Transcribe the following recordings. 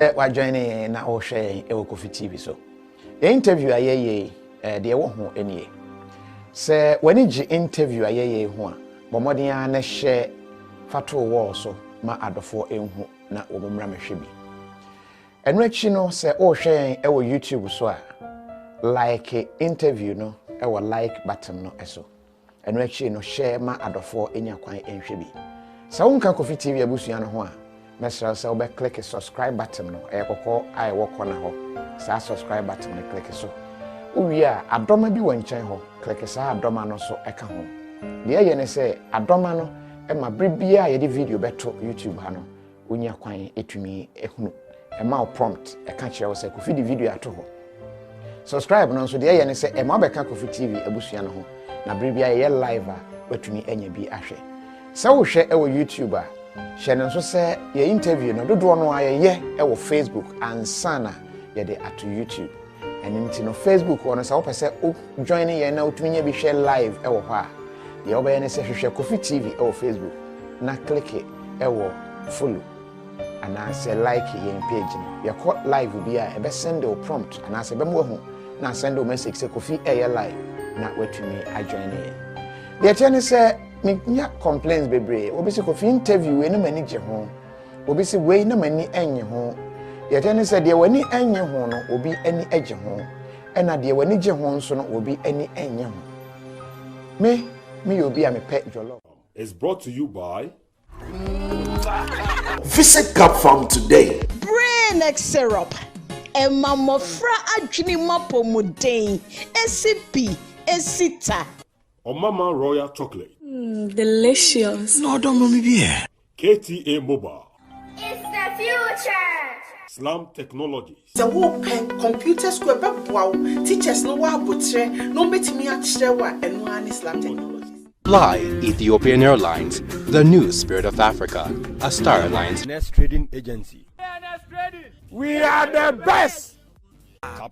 Wa joining na o share KOFI TV so. The interview ayeye de wo ho enie. Se wani ji interview ayeye ho a, bomodin a na share fato wo so ma adofo enhu na wo mmra mehwe bi. Enu achi no se o hwe e wo YouTube so a like interview no e wo like button no eso. Enu achi no share ma adofo enya kwan enhwe bi. Sa wonka KOFI TV abusua no ho a mesra se obe click the subscribe button no e kokko ai wo kona ho sa subscribe button no click so uwi a adoma bi wanchan ho click sa adoma no so eka ho de ye ne se adoma no e ma brebia ye de video beto YouTube ha no onya kwan etumi ehunu e ma prompt e ka kire wo se KOFI di video ato ho subscribe no so de ye ne se e ma be ka KOFI TV abusua no ho na brebia ye live a watumi enya bi ahwe sa wo hwe e wo YouTube a Shannon so say your interview no do no aye e Facebook and sana ye de at YouTube and into no Facebook one say opese joining ye na utumi bi share live e wo ha ye obey ne say hwehwe KOFI TV e Facebook na click e wo follow and I say like ye page no ye call live bi a e be send o prompt and I say be mo hu na send o message say KOFI e live na watumi a join ye the tell say me complaints bebre obi se KOFI interview eni mani je ho obi se we na mani enye ho ye tell say de wani enye ho no obi ani age ho ena de wani je ho nso no obi ani enye ho me obi a me pe jollof is brought to you by Visit Cup Farm today. Brain X syrup Emma mofra adwini mapomuden SCP esita Mama Royal Chocolate. Delicious. No, don't mommy be here. KTA Mobile. It's the future. Slam Technologies. The whole computer school wow teachers no wa botre no betimi a wa eno an Slam Technologies. Fly Ethiopian Airlines, the new spirit of Africa, a Star Alliance Nest Trading Agency. We are the best.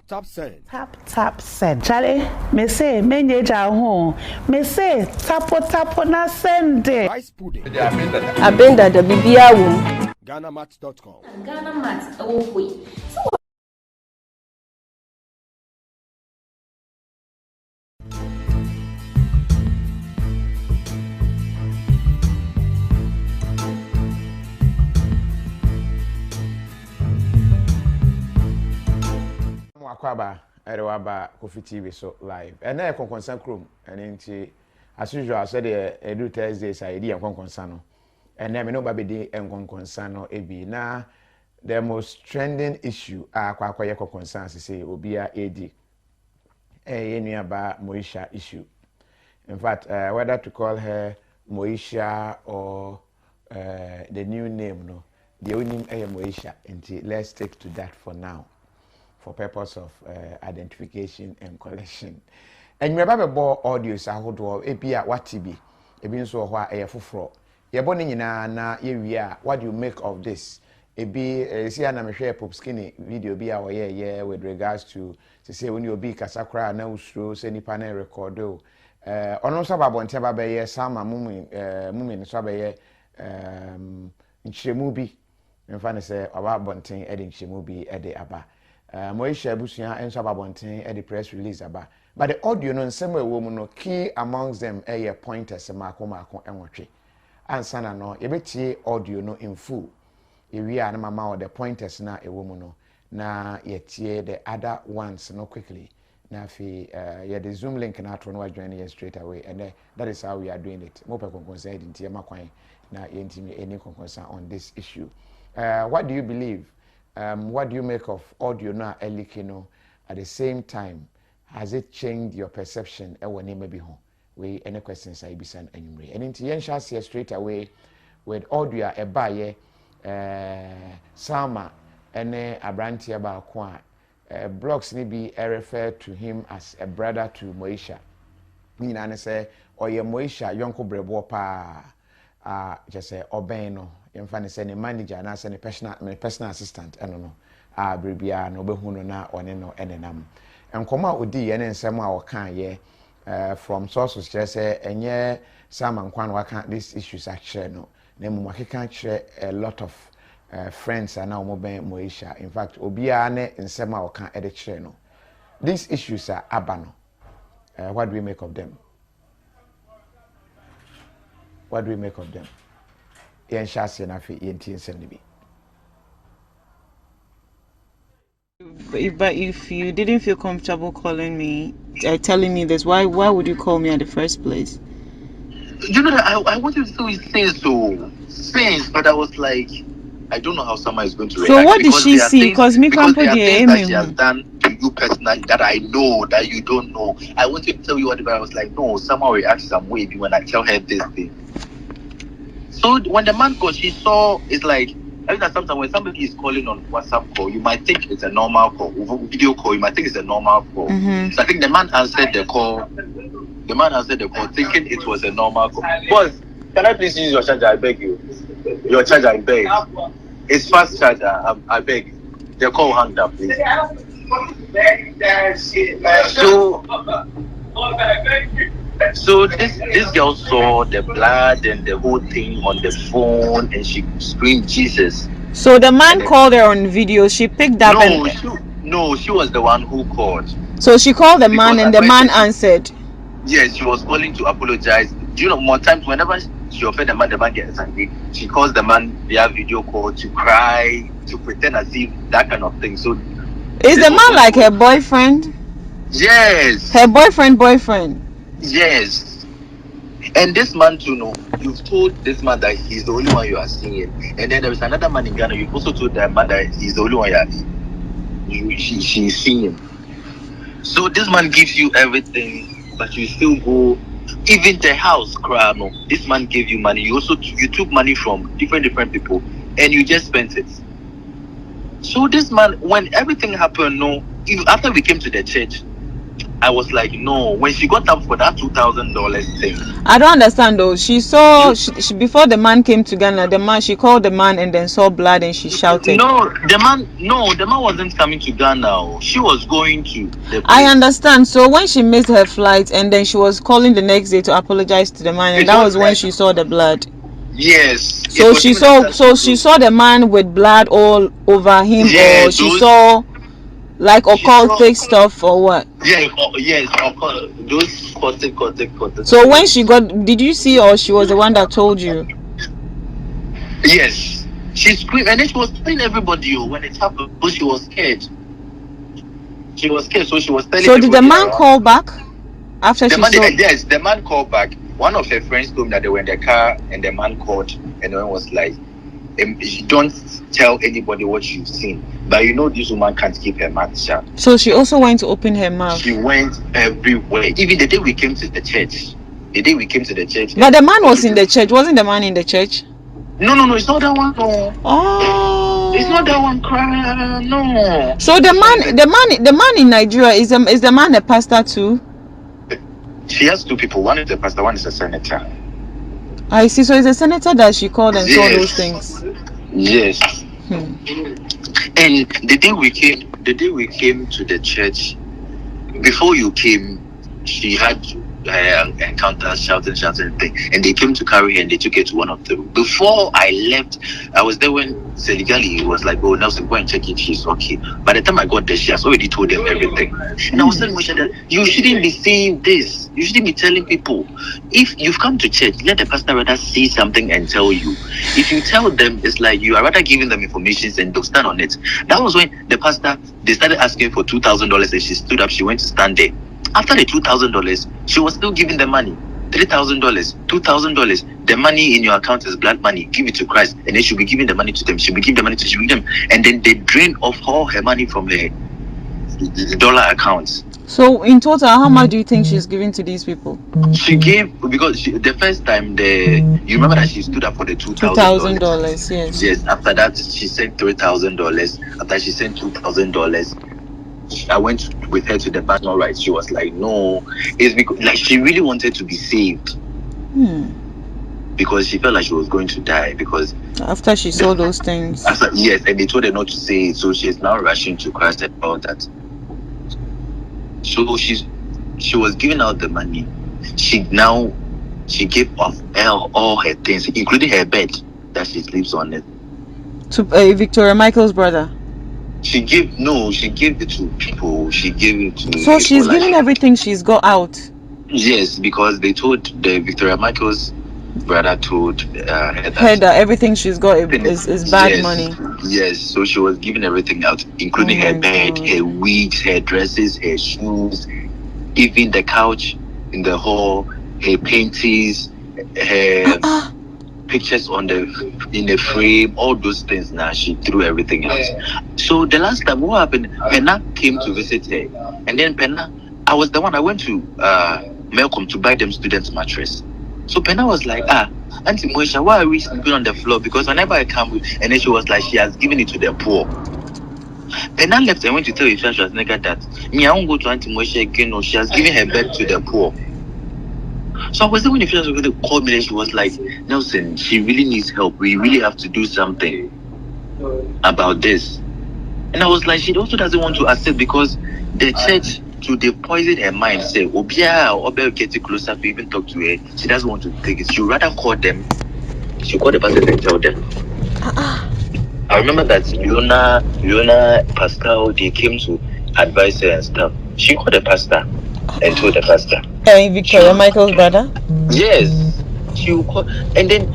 Tap send. Tap send. Charlie, me say menye ja ho. Me say tapo na send. Rice pudding. Abenda da bibia wo. GhanaMats.com. GhanaMats away. Akwaba erewaba KOFI TV so live and na konkonsan krom and nti as usual said the do Thursday side e konkonsan no and na me no ba be di konkonsan no ebi na the most trending issue akwaye konkonsan say obi a edi yenuaba Moesha issue. In fact, whether to call her Moesha or the new name no the only name Moesha, and let's stick to that for now for purpose of identification and collection. And you remember bo audio sahodo ebia watibi ebi nso ho a eyefoforo yebo ne nyina na yewia what do you make of this ebi see na me hwe pop skinny video bi a woye with regards to say when you be kasakra na usro se nipa na record o ono so babonte ba be ye sama mumi so ba ye nchemu bi mfa ne se ababonten e de nchemu bi e de aba Moesha busuya enso babonten e the press release aba but the audio no nsem ewo mu no key amongst them a pointers mako enwotwe ansana no yebetie audio no in full ewia na mama the pointers na ewo mu no na yetie the other ones no quickly na fi the Zoom link na to no join you straight away and that is how we are doing it mo pe konkonsa idintie makwan na yentimi any konkonsa on this issue. What do you believe? What do you make of audio na elikino at the same time? Has it changed your perception? Maybe we any questions I be sent anyway. And into yen shall see straight away with audio a baye Sama and Abranti about kwa blogs ni be refer to him as a brother to Moesha. Meaning say or ye Moesha yonko brebo pa just say obeno. Yemfa say manager na say personal assistant eno no bribia no behu no na one no enenam enkoma odi ye ne nsem a wokan ye from sources say enye Sam and Kwan waka these issues actually no na mu makeka kire a lot of friends are now mobile Moesha. In fact, Obiane and Sema or can edit no. These issues are abano. What do we make of them? What do we make of them? Yen Shasi and Afi Yenti and Sendibi. But if you didn't feel comfortable calling me, telling me this, why would you call me at the first place? You know, I wanted to say so since, but I was like, I don't know how someone is going to react. So what did she see? Because there are things that she has done to you personally that I know that you don't know. I wanted to tell you what, but I was like, no, someone reacts some way when I tell her this thing. So when the man called, she saw, it's like, every time sometimes when somebody is calling on WhatsApp call, you might think it's a normal call. Video call, you might think it's a normal call. Mm-hmm. So I think the man answered the call. The man answered the call thinking it was a normal call. Boss, can I please use your charger? I beg you. Your charger, I beg. It's fast charger. I beg. The call hung up, please. So this girl saw the blood and the whole thing on the phone, and she screamed Jesus. So the man called her on video. She picked up. No, she was the one who called. So she called the man, and the man answered. Yes, she was calling to apologize. Do you know, more times whenever she offended the man gets angry, she calls the man via video call to cry, to pretend as if that kind of thing. So is the man like her boyfriend? Yes. Her boyfriend? Yes. And this man too, no, you've told this man that he's the only one you are seeing. And then there is another man in Ghana, you've also told that man that he's the only one she's seeing. So this man gives you everything, but you still go. Even the house, no, this man gave you money. You took money from different people, and you just spent it. So this man, when everything happened, no, after we came to the church, I was like, no. When she got up for that $2,000 thing, I don't understand though. She saw she, before the man came to Ghana. She called the man and then saw blood and she shouted. No, the man wasn't coming to Ghana. She was going to the place. I understand. So when she missed her flight and then she was calling the next day to apologize to the man, and that was when she saw the blood. Yes. So she saw the man with blood all over him, or she saw like occultic stuff or what? Yeah, yes, those occultic. So when she got, did you see, or she was the one that told you? Yes, she screamed and then she was telling everybody when it happened, but she was scared. So she was telling. So did the man call back after she saw? Yes, the man called back. One of her friends told me that they were in the car and the man called and the man was like, don't tell anybody what you've seen, but you know this woman can't keep her mouth shut. So she also went to open her mouth. She went everywhere. Even the day we came to the church. But the man was in the church. Wasn't the man in the church? No, it's not that one. No. Oh, it's not that one. No. So the man in Nigeria is the man a pastor too? She has two people. One is a pastor. One is a senator. I see. So it's a senator that she called and saw those things. Yes. And the day we came to the church, before you came, she had encounters, shouting thing, and they came to carry her and they took her to one of them. Before I left, I was there when Seligali was like, "Oh, Nelson, go and check if she's okay." By the time I got there, she has already told them everything. And I was telling Moesha that you shouldn't be saying this. You shouldn't be telling people. If you've come to church, let the pastor rather say something and tell you. If you tell them, it's like you are rather giving them information and they'll stand on it. That was when the pastor, they started asking for $2,000 and she stood up, she went to stand there. After the $2,000, she was still giving the money. $3,000, $2,000. The money in your account is blood money. Give it to Christ, and then she'll be giving the money to them. She'll be giving the money to them, and then they drain off all her money from her dollar accounts. So in total, how much do you think she's giving to these people? She gave, because the first time you remember that she stood up for the $2,000. Yes. After that, she sent $3,000. After she sent $2,000. I went with her to the bank. All right, she was like, no, it's because like she really wanted to be saved, because she felt like she was going to die. Because after she saw those things, yes, and they told her not to say it, so she's now rushing to Christ and all that. So she was giving out the money. She gave off all her things, including her bed that she sleeps on it. To Victoria Michael's brother. She gave it to people. She gave it to. So she's giving everything she's got out. Yes, because they told the Victoria Michael's brother told her that everything she's got is bad money. Yes, so she was giving everything out, including her bed, her wigs, her dresses, her shoes, even the couch in the hall, her paintings, her pictures in the frame, all those things. Now she threw everything out. So the last time, what happened? Penna came to visit her, and then Penna, I was the one. I went to Malcolm to buy them students' mattress. So Penna was like, Auntie Moesha, why are we sleeping on the floor? Because whenever I come, and then she was like, she has given it to the poor. Penna left and went to tell her she was nigga that me, I won't go to Auntie Moesha again. No, she has given her bed to the poor. So I was there when the was going to call me, and she was like, Nelson, she really needs help. We really have to do something about this. And I was like, she also doesn't want to accept because the church, to they poison her mind, say, Obia or get closer to even talk to her. She doesn't want to take it. She would rather call them. She called the pastor and tell them. I remember that Leona, Pascal, they came to advise her and stuff. She called the pastor and told the pastor. Hey, Victoria Michael's brother? Yes. She will call, and then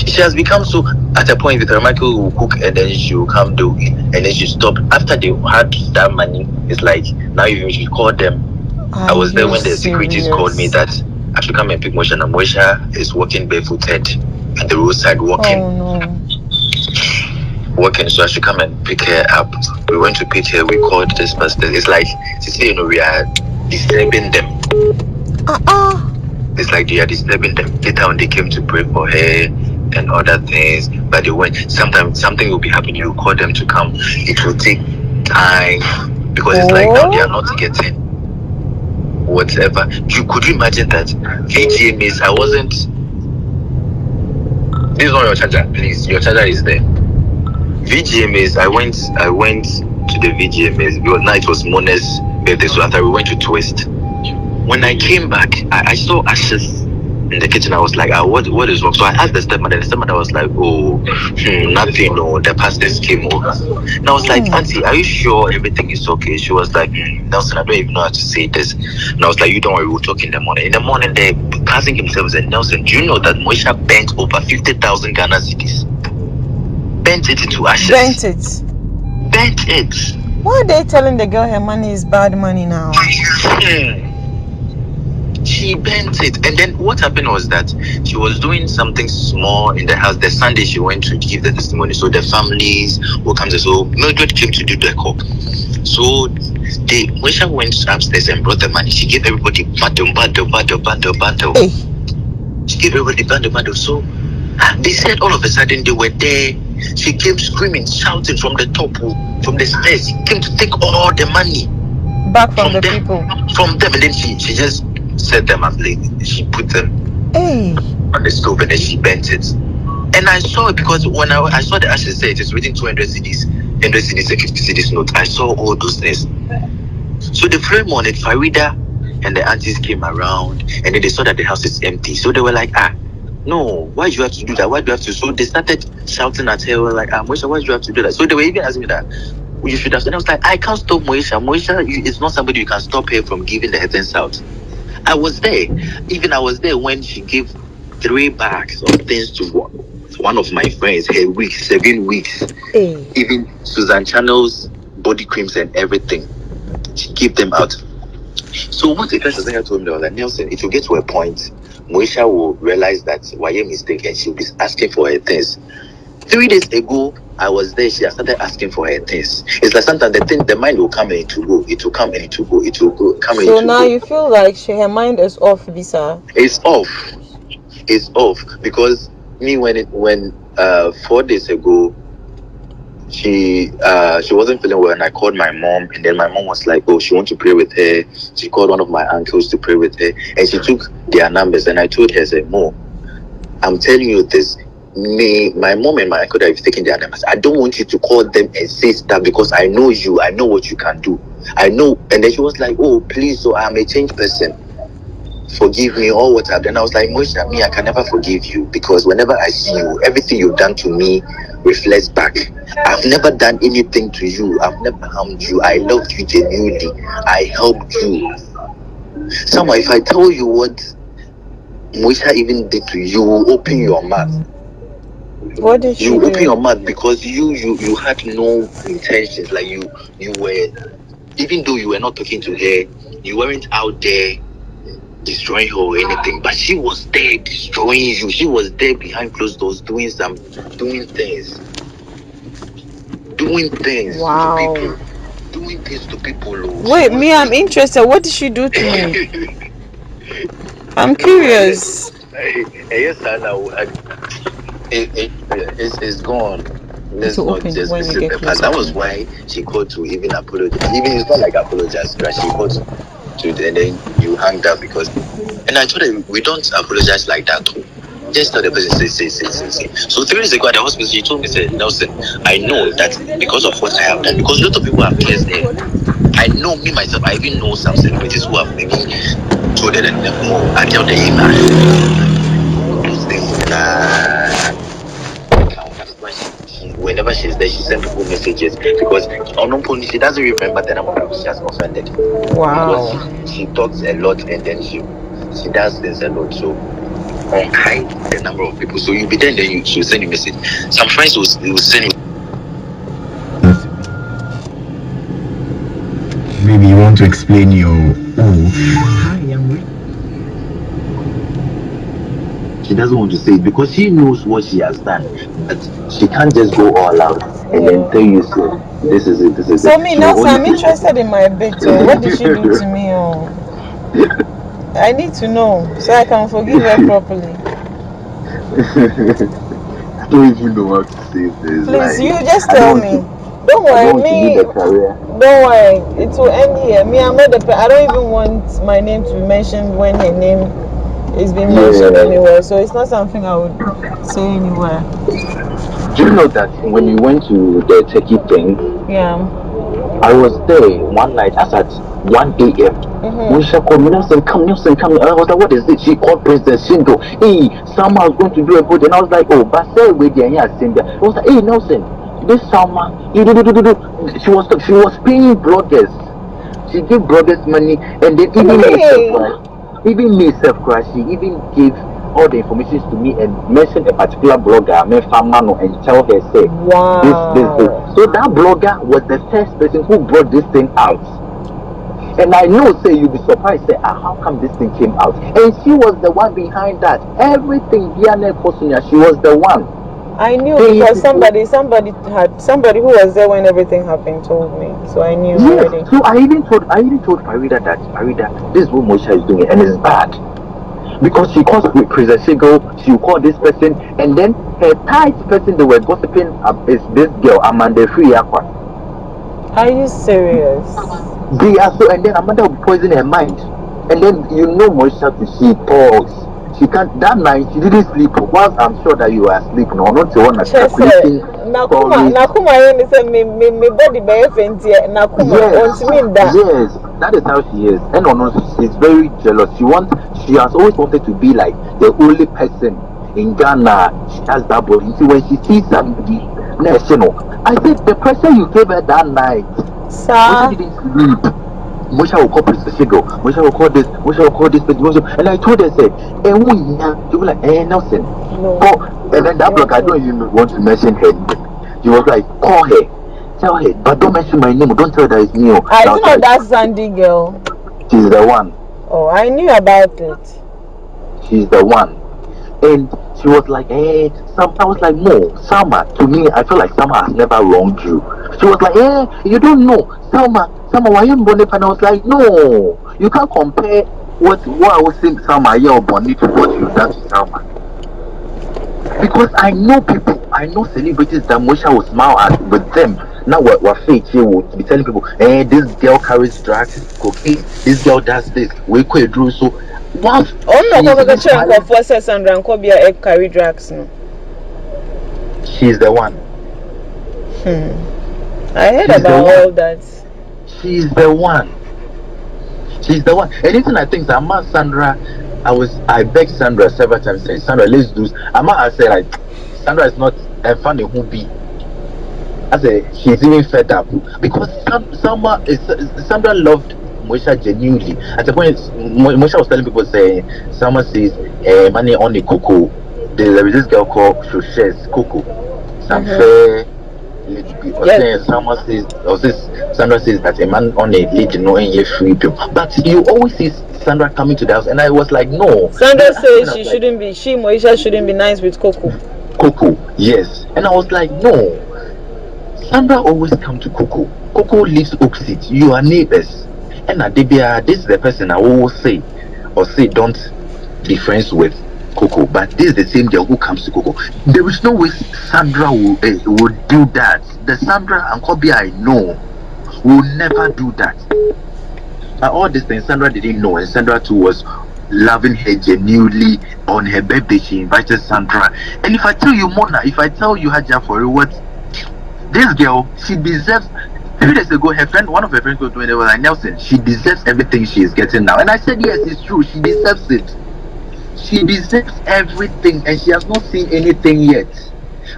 she has become so, at a point Victoria Michael will cook and then she will come do it, and then she stopped. After they had that money, it's like, now you should call them. I was there when the securities called me that I should come and pick Moesha. Now Moesha is walking barefooted at the roadside walking. Oh no. Walking, so I should come and pick her up. We went to pick her, we called this pastor. It's like, we are disturbing them. It's like they are disturbing them. Later on, they came to pray for her and other things. But they went, sometimes something will be happening. You call them to come. It will take time because it's like now they are not getting whatever. Could you imagine that? VGM is, I wasn't. This is not your charger, please. Your charger is there. VGMAs, I went to the VGMAs because now it was Mona's birthday, so after we went to Twist. When I came back, I saw ashes in the kitchen. I was like, what is wrong? So I asked the stepmother. The stepmother was like, nothing. No, the pastors came over. And I was like, Auntie, are you sure everything is okay? She was like, Nelson, I don't even know how to say this. And I was like, you don't worry, we'll talk in the morning. In the morning, the cousin himself said, Nelson, do you know that Moesha bent over 50,000 Ghana cedis? Bent it into ashes. Bent it. Why are they telling the girl her money is bad money now? She bent it, and then what happened was that she was doing something small in the house. The Sunday she went to give the testimony, so the families will come. So Mildred came to do the call. So Moesha went upstairs and brought the money. She gave everybody bundle. Hey. She gave everybody bundle. So they said all of a sudden they were there. She came screaming, shouting from the top, from the stairs. She came to take all the money back from the people. From them, and then she just set them up. She put them on the stove and then she bent it. And I saw it because when I saw the ashes say it is written 200 CDs, 100 CDs, and 50 CDs note. I saw all those things. So the following morning, Farida and the aunties came around and then they saw that the house is empty. So they were like, no, why do you have to do that? Why do you have to? So they started shouting at her, like, Moesha, why do you have to do that? So they were even asking me that. You should have. And I was like, I can't stop Moesha. Moesha is not somebody you can stop her from giving the heavens out. I was there. Even I was there when she gave 3 bags of things to one of my friends, her wigs, 7 weeks. Even Susan Channel's body creams and everything. She gave them out. So what the person told me was that, Nelson, it will get to a point, Moesha will realize that why a mistake and she'll be asking for her things. 3 days ago, I was there. She started asking for her things. It's like sometimes the mind will come and it will go. It will come and it will go. It will go. Come and it will go. So now you feel like her mind is off, Visa. It's off. It's off because me when 4 days ago, she wasn't feeling well, and I called my mom, and then my mom was like, "Oh, she wants to pray with her." She called one of my uncles to pray with her, and she took their numbers, and I told her, "Say, Mo, I'm telling you this." My mom and my uncle that have taken their numbers. I don't want you to call them and say stuff because I know you. I know what you can do. I know. And then she was like, "Oh, please, so I'm a changed person." forgive me or what I've done. I was like, Moesha, me, I can never forgive you because whenever I see you, everything you've done to me reflects back. I've never done anything to you. I've never harmed you. I loved you genuinely. I helped you. Somehow, if I tell you what Moesha even did to you, you will open your mouth. What did she You do? open your mouth because you had no intentions. Like you were, even though you were not talking to her, you weren't out there destroying her or anything, but she was there destroying you. She was there behind closed doors doing things Wow. to people. Doing things to people. Wait, me, I'm interested. What did she do to me? I'm curious. Yes, I know. It's gone. Let's So not open just when you visit get the closer. past. That was why she called to even apologize. Even it's not like apologize, but she called to and then you hanged up because. And I told her we don't apologize like that too. Just tell the person say. So 3 days ago at the hospital, she told me, say, Nelson, I know that because of what I have done, because a lot of people have cares there. I know me myself. I even know some celebrities who have maybe told her that more. I tell the those things. Whenever she's there, she sends people messages because she doesn't remember the number of people she has offended. Wow. Because she talks a lot and then she does things a lot. So hide the number of people. So you'll be there and then she'll send you a message. Some friends will send you. Maybe you want to explain your She doesn't want to say it because she knows what she has done, but she can't just go all out and then tell you, so this is it. So me, Nelson, I'm interested in my bit. What did she do to me? I need to know so I can forgive her properly. I don't even know how to say this. Please, you just tell me. Don't worry, me. Don't worry, it will end here. Me, I'm not the. I don't even want my name to be mentioned when her name is being mentioned anywhere. So it's not something I would say anywhere. Do you know that when you went to the Turkey thing? Yeah. I was there one night as at 1 a.m. Moesha called me, Nelson, come. And I was like, what is it? She called President Shindo. Hey, Salma was going to do a vote. And I was like, oh, but say with the I was like, hey, Nelson, this Salma, she was paying bloggers. She gave bloggers money, and then even me self crash, she even gave all the information to me and mentioned a particular blogger, and tell her, say, this. So that blogger was the first person who brought this thing out. And I know, say, you'll be surprised, say, how come this thing came out? And she was the one behind that. Everything, Diana Kosunya, she was the one. I knew because somebody who was there when everything happened told me. So I knew already. So I even told Farida that Farida, this is what Moesha is doing, and it's bad. Because she calls with President Shigo, she will call this person, and then her tight person they were gossiping is this girl, Amanda Free-Aqua. Are you serious? They are so, and then Amanda will poison her mind. And then you know Moesha, she talks. She can't, that night she didn't sleep. Whilst I'm sure that you were asleep, no, not the one that's calculating. Yes, that is how she is. And she's very jealous. She has always wanted to be like the only person in Ghana. She has that body. See, when she sees somebody, I said the pressure you gave her that night. Moesha didn't sleep. Moesha will call President Shigo. Moesha will call this. Moesha will call this. And I told her, say, you were like, Nelson. No. And then that block, I don't even want to mention her name. He was like, call her. Tell her, but don't mention my name. Don't tell her that it's me. I know like, that Sandy girl. She's the one. Oh, I knew about it. She's the one. And she was like, I was like, no, Salma, to me, I feel like Salma has never wronged you. She was like, you don't know. Salma, why you born? And I was like, no, you can't compare what I was saying, Salma, or Bonnie to what you've done to Salma. Because I know people, I know celebrities that Moesha will smile at with them. Now we're fake here will be telling people, this girl carries drugs, cocaine, this girl does this, we could do so. What? Oh no, for Sandra and carry drugs no. She's the one. I heard about all that. She's the one. And even I think that Sandra I begged Sandra several times, saying, Sandra, let's do. I said, like, Sandra is not a funny who be. I said, she's even fed up because Sandra loved Moesha genuinely. At the point, Moesha was telling people, saying, someone says, money on the cocoa. There is this girl called Shoshes Coco. Sanfe. Sandra says that a man on a lady knowing you free people. But you always see Sandra coming to the house, and I was like, no. Sandra says Moesha shouldn't be nice with Coco. Coco, yes. And I was like, no. Sandra always come to Coco. Coco lives opposite. You are neighbors. And this is the person I always say don't be friends with Coco. But this is the same girl who comes to Coco. There is no way Sandra will do that. The Sandra and Kobe I know will never do that. But all these things Sandra didn't know, and Sandra too was loving her genuinely. On her birthday she invited Sandra. And if I tell you Mona, if I tell you Haja for what this girl, she deserves. 3 days ago, one of her friends was doing it, was like, Nelson, she deserves everything she is getting now. And I said, yes, it's true, she deserves it. She deserves everything, and she has not seen anything yet.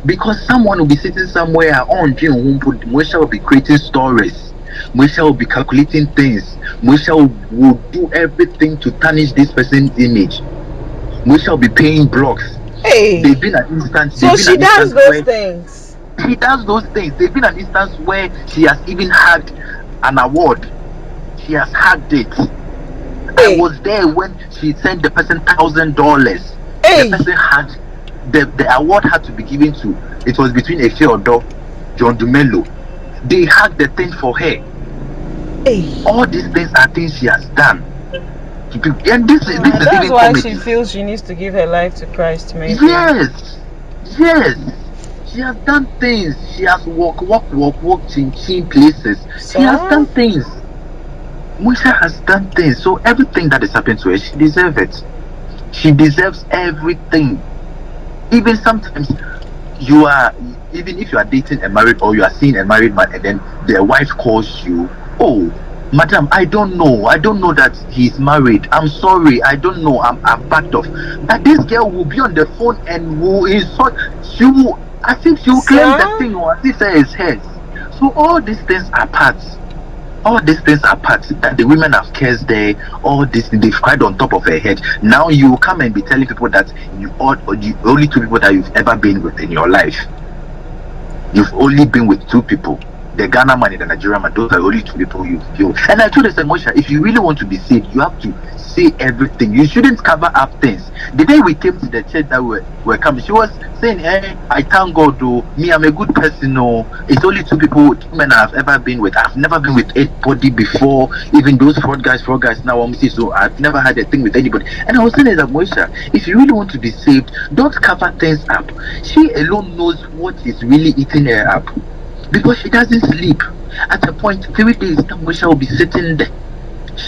Because someone will be sitting somewhere on Moesha will be creating stories. Moesha will be calculating things. Moesha will do everything to tarnish this person's image. Moesha will be paying blocks. Hey, they've been an instance. So she does those things. She does those things. There's been an instance where she has even had an award. She has had it. Hey. I was there when she sent the person $1,000. Hey. The person had the award had to be given to. It was between Efe Odo, John Dumelo. They had the thing for her. Hey. All these things are things she has done. And this is that's why she feels she needs to give her life to Christ. Maybe. Yes. She has done things. She has walked in places. She has done things. Moesha has done things. So everything that is happening to her, she deserves it. She deserves everything. Even sometimes even if you are dating a married or you are seeing a married man and then their wife calls you, oh, madam, I don't know that he's married. I'm sorry, I don't know. I'm backed off. But this girl will be on the phone and will insult. I think she will claim the thing or as if it's hers. So all these things are parts. That the women have cursed there. All this they've cried on top of her head. Now you come and be telling people that the only 2 people that you've ever been with in your life. You've only been with 2 people. The Ghana man and the Nigerian man, those are only 2 people you feel. And I told her, Moesha, if you really want to be saved, you have to say everything. You shouldn't cover up things. The day we came to the church that we were coming, she was saying, hey, I thank God, though. Me, I'm a good person, no. It's only 2 men I've ever been with. I've never been with anybody before. Even those fraud guys now, so I've never had a thing with anybody. And I was saying that, Moesha, if you really want to be saved, don't cover things up. She alone knows what is really eating her up. Because she doesn't sleep. At a point, 3 days, Moesha will be sitting there.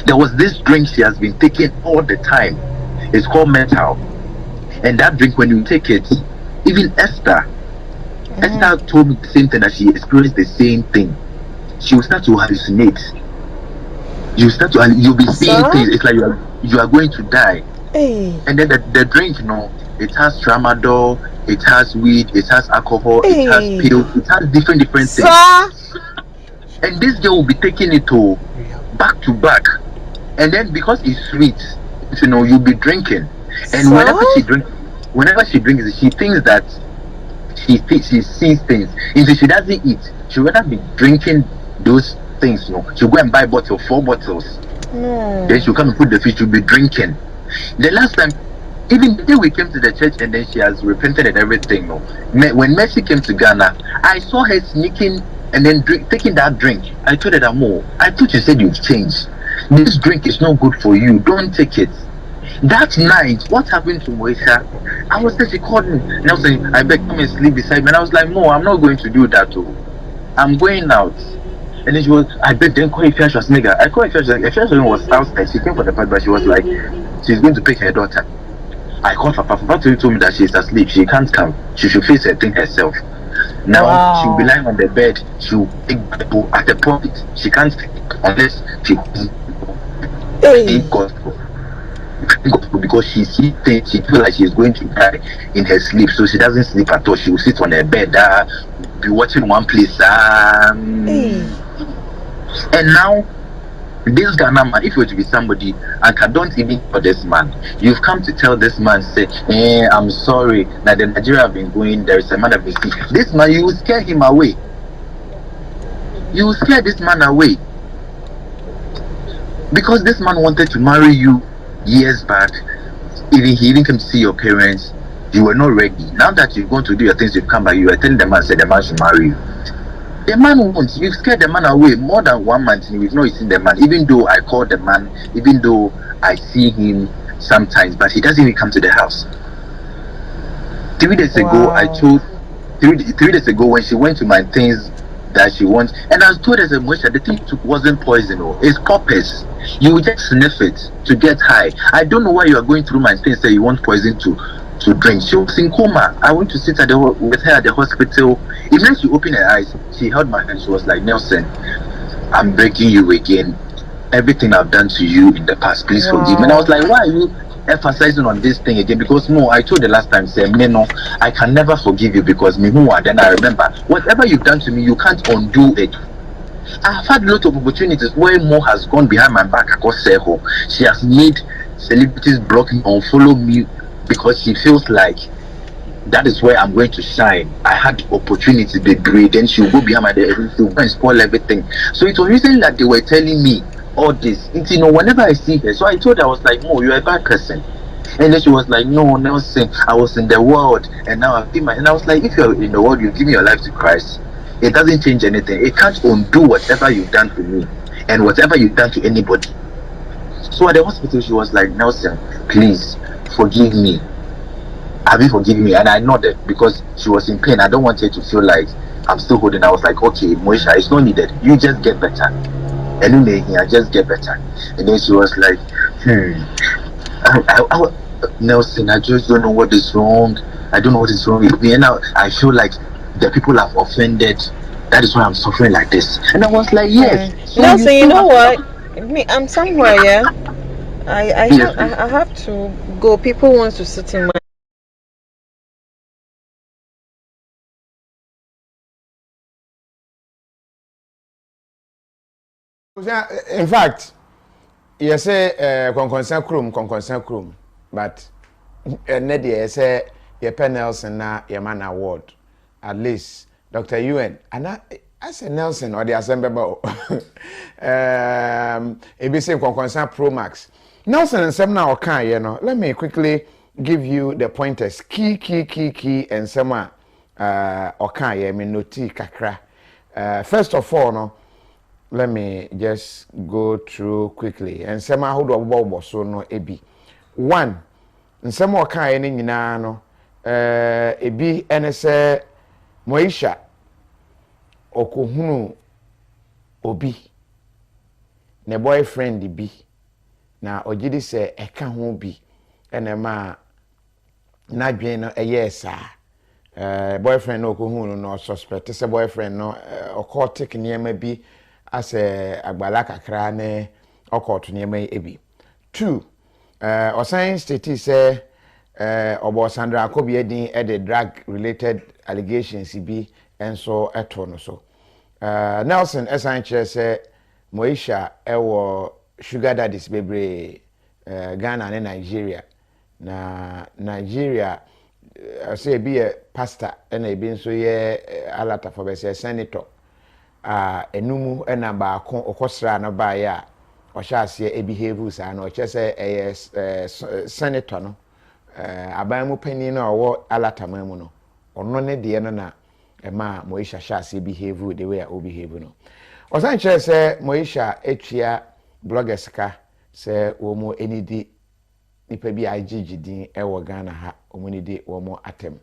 There was this drink she has been taking all the time. It's called Mental. And that drink, when you take it, even Esther told me the same thing, that she experienced the same thing. She will start to hallucinate. You'll be seeing things. It's like you are going to die. Hey. And then the drink, it has tramadol, it has weed, it has alcohol, it has pills, it has different things. And this girl will be taking it back to back. And then because it's sweet, you'll be drinking. And whenever she drinks, she thinks that she sees things. If she doesn't eat, she'll rather be drinking those things. She'll go and buy 4 bottles. Then she'll come and put the fish, she'll be drinking. The last time, even the day we came to the church and then she has repented and everything. When Mercy came to Ghana, I saw her sneaking and then taking that drink. I told her that, Mo, I thought you said you've changed. This drink is not good for you. Don't take it. That night, what happened to Moesha? I was there, she called me. And I was saying, I beg, come and sleep beside me. And I was like, no, I'm not going to do that. I'm going out. And then she was, I beg, then call Ifeanyi Schwarzenegger. I called Ifeanyi Schwarzenegger was outside. She came for the party, but she was like, she's going to pick her daughter. I called Papa. Papa told me that she's asleep. She can't come. She should face her thing herself. Now she'll be lying on the bed. She'll take Bible at the point. She can't unless she gospel. because she sees things, she feels like she's going to die in her sleep, so she doesn't sleep at all. She will sit on her bed, be watching one place. And now, this Ghana man, if you were to be somebody, and I don't even for this man, you've come to tell this man, say, I'm sorry that the Nigeria have been going, there is a man that been sick. This man, you will scare him away. You will scare this man away. Because this man wanted to marry you years back. He even came to see your parents. You were not ready. Now that you're going to do your things, you've come back, you are telling the man, say the man should marry you. The man wants, you've scared the man away more than 1 month and we've not seen the man. Even though I call the man, even though I see him sometimes, but he doesn't even come to the house. 3 days ago, I told 3 days ago when she went to my things that she wants, and I was told as a Moesha, the thing you took wasn't poison, it's poppers. You will just sniff it to get high. I don't know why you are going through my things say you want poison to drink. She was in coma. I went to sit with her at the hospital. Even she opened her eyes, she held my hand. She was like, Nelson, I'm begging you again. Everything I've done to you in the past, please forgive me. And I was like, why are you emphasizing on this thing again? Because I told the last time, say, no, I can never forgive you because me who are. Then I remember, whatever you've done to me, you can't undo it. I've had a lot of opportunities where Mo has gone behind my back across Seho. She has made celebrities block me or follow me because she feels like that is where I'm going to shine. I had the opportunity to be great, then she'll go behind my head, she'll go and spoil everything. So it was recently that they were telling me all this. Whenever I see her, so I told her, I was like, Mo, you're a bad person. And then she was like, no, Nelson, I was in the world and now I've been and I was like, if you're in the world, you give me your life to Christ. It doesn't change anything. It can't undo whatever you've done to me and whatever you've done to anybody. So at the hospital, she was like, Nelson, please forgive me. Have you forgiven me? And I nodded because she was in pain. I don't want her to feel like I'm still holding. I was like, okay, Moesha, it's not needed. You just get better. And then I just get better. And then she was like, Nelson, I just don't know what is wrong. I don't know what is wrong with me. And now I feel like the people have offended. That is why I'm suffering like this. And I was like, yes. So Nelson, you know what? I'm somewhere, yeah. I have to go. People want to sit in my. In fact, you say concern krum, but Nedi say your Nelson na your man award. At least Dr. UN and I say Nelson or the assembly ebi say concern Pro Max. Nelson and some now can let me quickly give you the pointers. Key and some okay me noti kakra. First of all, no, let me just go through quickly. And some how do I so no ebi. One, and some okay ni nyina no ebi ene say Moesha okohunu obi ne boyfriend bi na ogidi se eka ho bi ene ma na dwen no eyesa boyfriend no okohunu no suspect se boyfriend no okotic niema bi ase agbala kakra ne okoto niema ebi. Two, osan state say Obo Sandra Akobi edin the drug related allegations bi enso eto no so. Nelson Esanche say Moesha ewo sugar daddies bebre Ghana and Nigeria. Na Nigeria say be a pastor and e bi so ye alata for be senator. Enumu ena ba kon okosra na ba ya o sha ase e behave sa na o che say senator no abamu pani na owo alatama mu no ono ne de no na ma Moesha sha ase behave the way o behave no. Osan chere say Moesha etua bloggers ka say wo mo enidi nipa bi agigidin e wo Ghana ha o mo nidi wo mo atem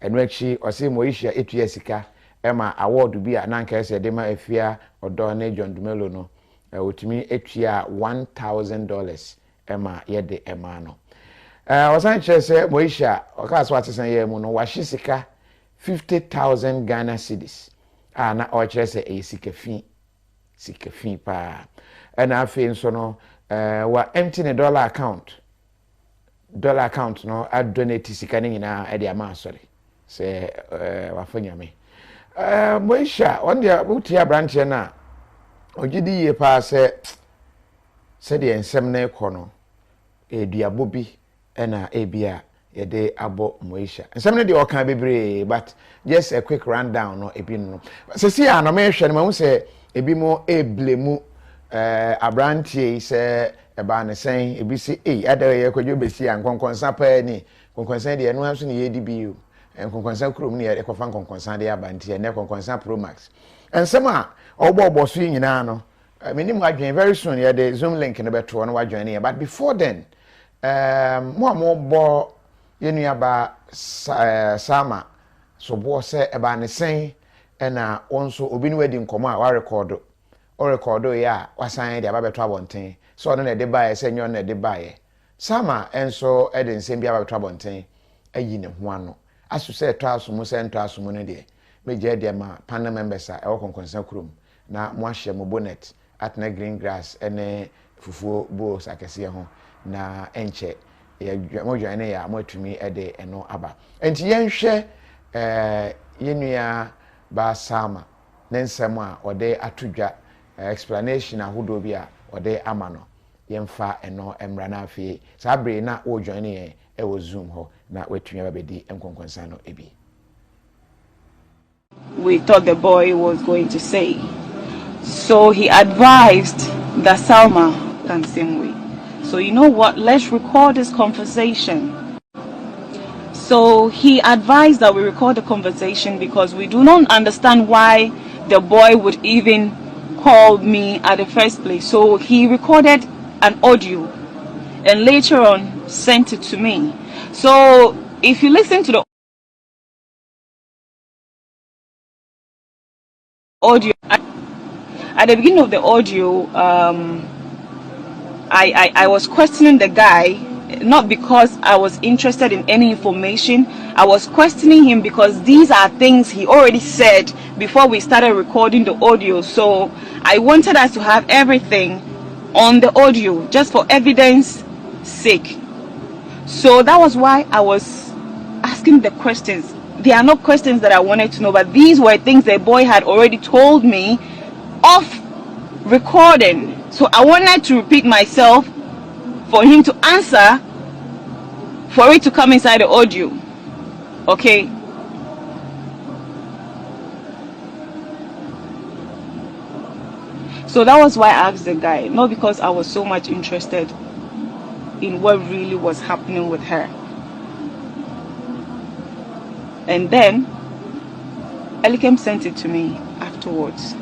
enu achi o say Moesha etua sika ema award bi a nanka say de ma afia odo na John Dumelo no otimi etua $1,000 ema yede ema no. Osan chere say Moesha okaso atesen ye mu no wa shisika 50,000 Ghana cedis na o chere say e sika fi pa and afi nso no wa empty the dollar account dollar account no a donate sika ne nyina e de ama asori se wafanya me Moesha on dia buti abranche na ogidi ye pa se de ensem na ekọ no eduabo bi na ebia ye de abo Moesha ensem ne de okan bebre but just a quick rundown no ebi no se si a no me hwe no ma se ebi mo eblemu abranche se eba ne sen ebi se adare ye kwadwo besi an konkonsa pa ni konkonsa de no anso ne ye di bi o konkonsa krom ne ye kofa konkonsa de abanti ne konkonsa pro max ensem a obo so nyina no minim adwen very soon ye the Zoom link ne beto no wadwen ne but before then mo bo yenua ba sama so bo se eba ne sen na onso obi ne wadi nkomo a wa record o record ya wasan de aba beto abonten so no na de bae se nyon na de bae sama enso e de nsem bia ba beto abonten ayi ne ho ano aso se to asomo se nto asomo ne de meje de ma panel members a e wo konkonsa krom na mo ahye mo bonnet at na green grass ene fufuo bo sakese ho na enche mo joine ya mo atumi e de eno aba enti yenhwe yenua ba sama nensem a ode atudwa explanation ahodo bi a ode amano yemfa eno emra na afie sabre na o joine ye e wo Zoom ho na watumi abedi enkonkonsa no ebi. We thought the boy was going to say. So he advised that Salma can same way. So you know what? Let's record this conversation. So he advised that we record the conversation because we do not understand why the boy would even call me at the first place. So he recorded an audio and later on sent it to me. So if you listen to the audio, at the beginning of the audio, I was questioning the guy, not because I was interested in any information. I was questioning him because these are things he already said before we started recording the audio. So I wanted us to have everything on the audio just for evidence sake. So that was why I was asking the questions. They are not questions that I wanted to know, but these were things the boy had already told me off recording. So I wanted to repeat myself for him to answer, for it to come inside the audio. Okay. So that was why I asked the guy, not because I was so much interested in what really was happening with her. And then Elikem sent it to me afterwards.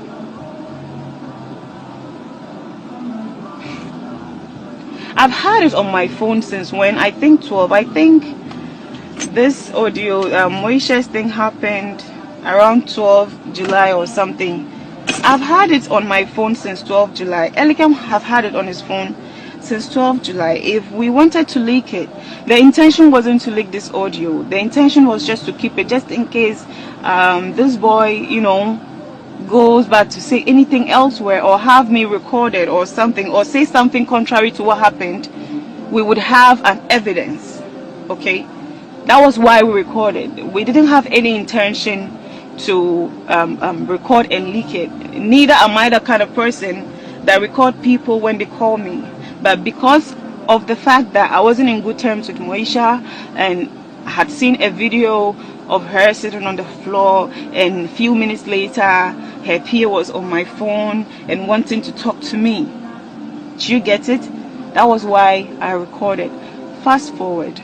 I've had it on my phone since when? I think 12. I think this audio, Moesha's thing happened around 12 July or something. I've had it on my phone since 12 July. Elikem have had it on his phone since 12 July. If we wanted to leak it, the intention wasn't to leak this audio. The intention was just to keep it, just in case this boy, you know, goes back to say anything elsewhere or have me recorded or something, or say something contrary to what happened, we would have an evidence. Okay, that was why we recorded. We didn't have any intention to record and leak it. Neither am I the kind of person that record people when they call me. But because of the fact that I wasn't in good terms with Moesha, and I had seen a video of her sitting on the floor, and a few minutes later her peer was on my phone and wanting to talk to me. Do you get it? That was why I recorded. Fast forward,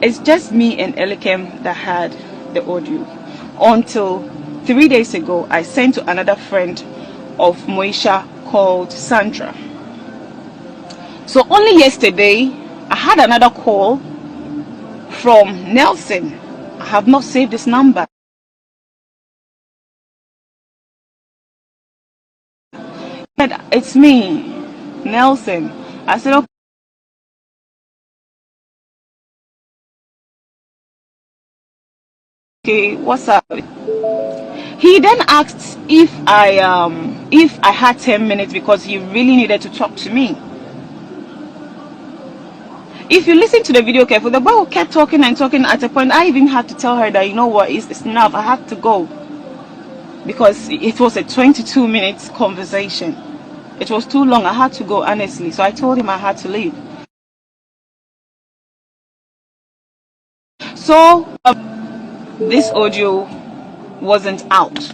it's just me and Elikem that had the audio until 3 days ago. I sent to another friend of Moesha called Sandra. So only yesterday I had another call from Nelson. I have not saved this number. It's me, Nelson. I said, okay, what's up? He then asked if I had 10 minutes because he really needed to talk to me. if you listen to the video carefully, the boy kept talking and talking. At a point, I even had to tell her that, you know what, it's enough. I have to go. Because it was a 22-minute conversation. It was too long. I had to go, honestly. So I told him I had to leave. So this audio wasn't out.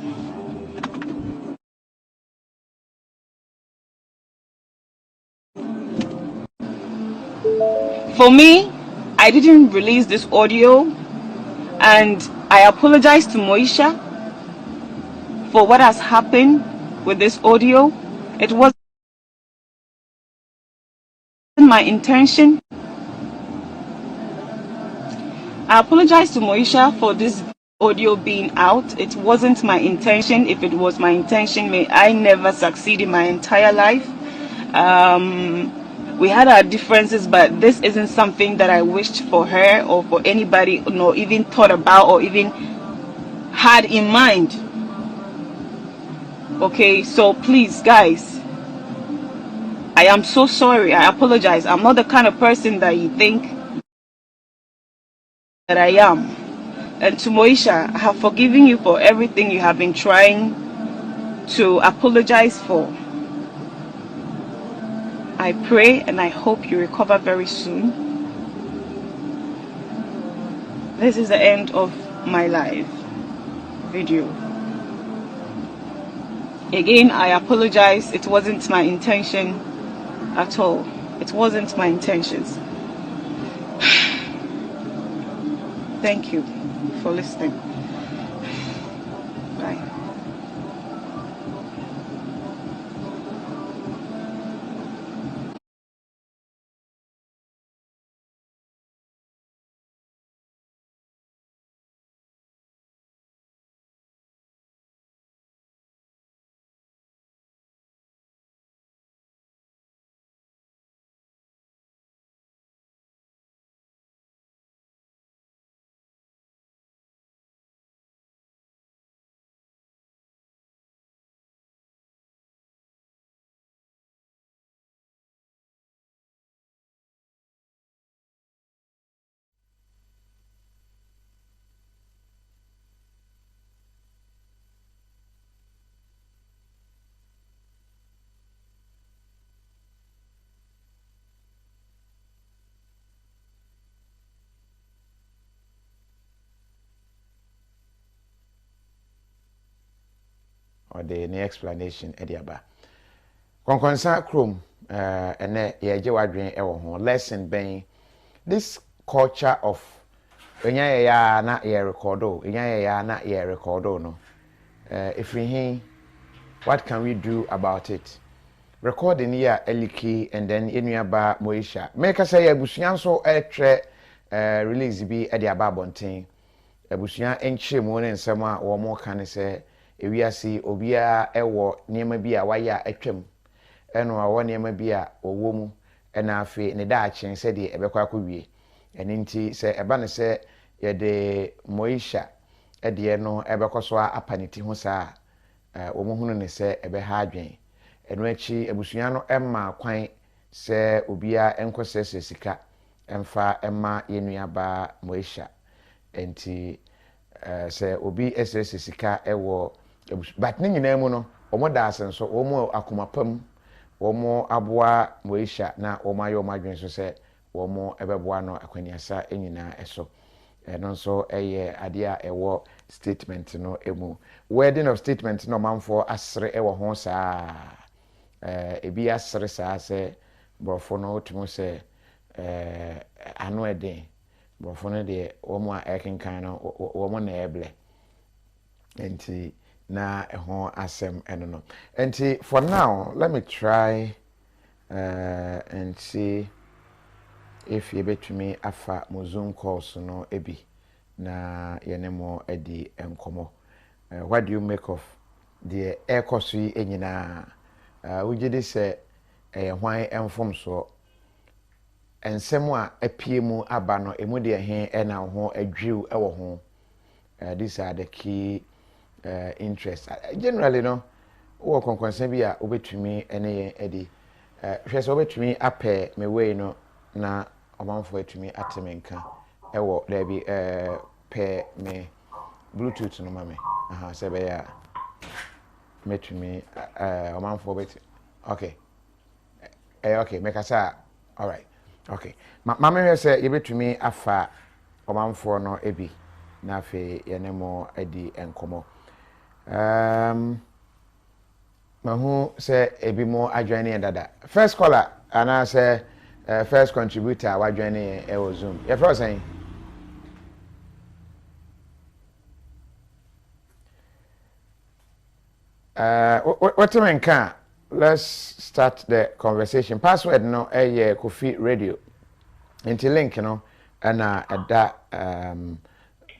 For me, I didn't release this audio, and I apologize to Moesha for what has happened with this audio. It wasn't my intention. I apologize to Moesha for this audio being out. It wasn't my intention. If it was my intention, may I never succeed in my entire life. We had our differences, but this isn't something that I wished for her or for anybody, nor even thought about or even had in mind. Okay, so please, guys, I am so sorry. I apologize. I'm not the kind of person that you think that I am. And to Moesha, I have forgiven you for everything you have been trying to apologize for. I pray and I hope you recover very soon. This is the end of my live video. Again, I apologize. It wasn't my intention at all. It wasn't my intentions. Thank you for listening. Bye. Or the explanation ediaba. Konkonsa krom ene yeje wadwen ewo ho lesson ben this culture of enya ya na ye recordo na ye recordo no if we what can we do about it? Recording here eliki and then enuaba Moesha make say abusua so etwe release bi ediaba bonten abusua enchire mu ne nsem a wo mo kan se ewiase obia ewo niema bi a waya atwam eno a wo niema bi a owo mu ena afi ne da achen se de ebekwa akwie eni nti se eba ne se ye de Moesha ede no ebekoso apaniti ho saa wo mo hunu ne se ebe ha adwen eno achi abusua no emma kwan se obia enkosese sika emfa emma yenuaba Moesha enti se obi esese sika ewo but ne nyina mu no omo da asenso omo akomapam omo aboa Moesha na omo ayo madwen so se omo ebeboa no akwaniasa enyina eso no so eye ade a ewo statement no emu wording of statement no manfo asre ewo ho saa ebi asre saa se brofo no tumo se ano eden brofo no de omo a ekenkan no omo na eble enti na ho asem eno no enti for now let me try and see if you bet me afa mo Zoom calls no ebi na yenemo edi enkomo what do you make of the air course enyina ugidi se hwan enfom so ensem a apie mu aba no emu de he na ho adwiu ewo ho these are the key interest generally no wo konkonsa bi a obetumi ene edi hwese obetumi ape me way no na omanfo atumi atemenka ewo there be pair me bluetooth no mame aha se be ya metumi omanfo bet okay okay make us all right okay mama me say yebetumi afa omanfo no ebi na afi yenemo adi enkomo mahu say ebi mo adwane dada first caller ana say first contributor wa adwane e wo Zoom ye first saying what do you mean? Let's start the conversation. Password no KOFI radio. Into link you know and at that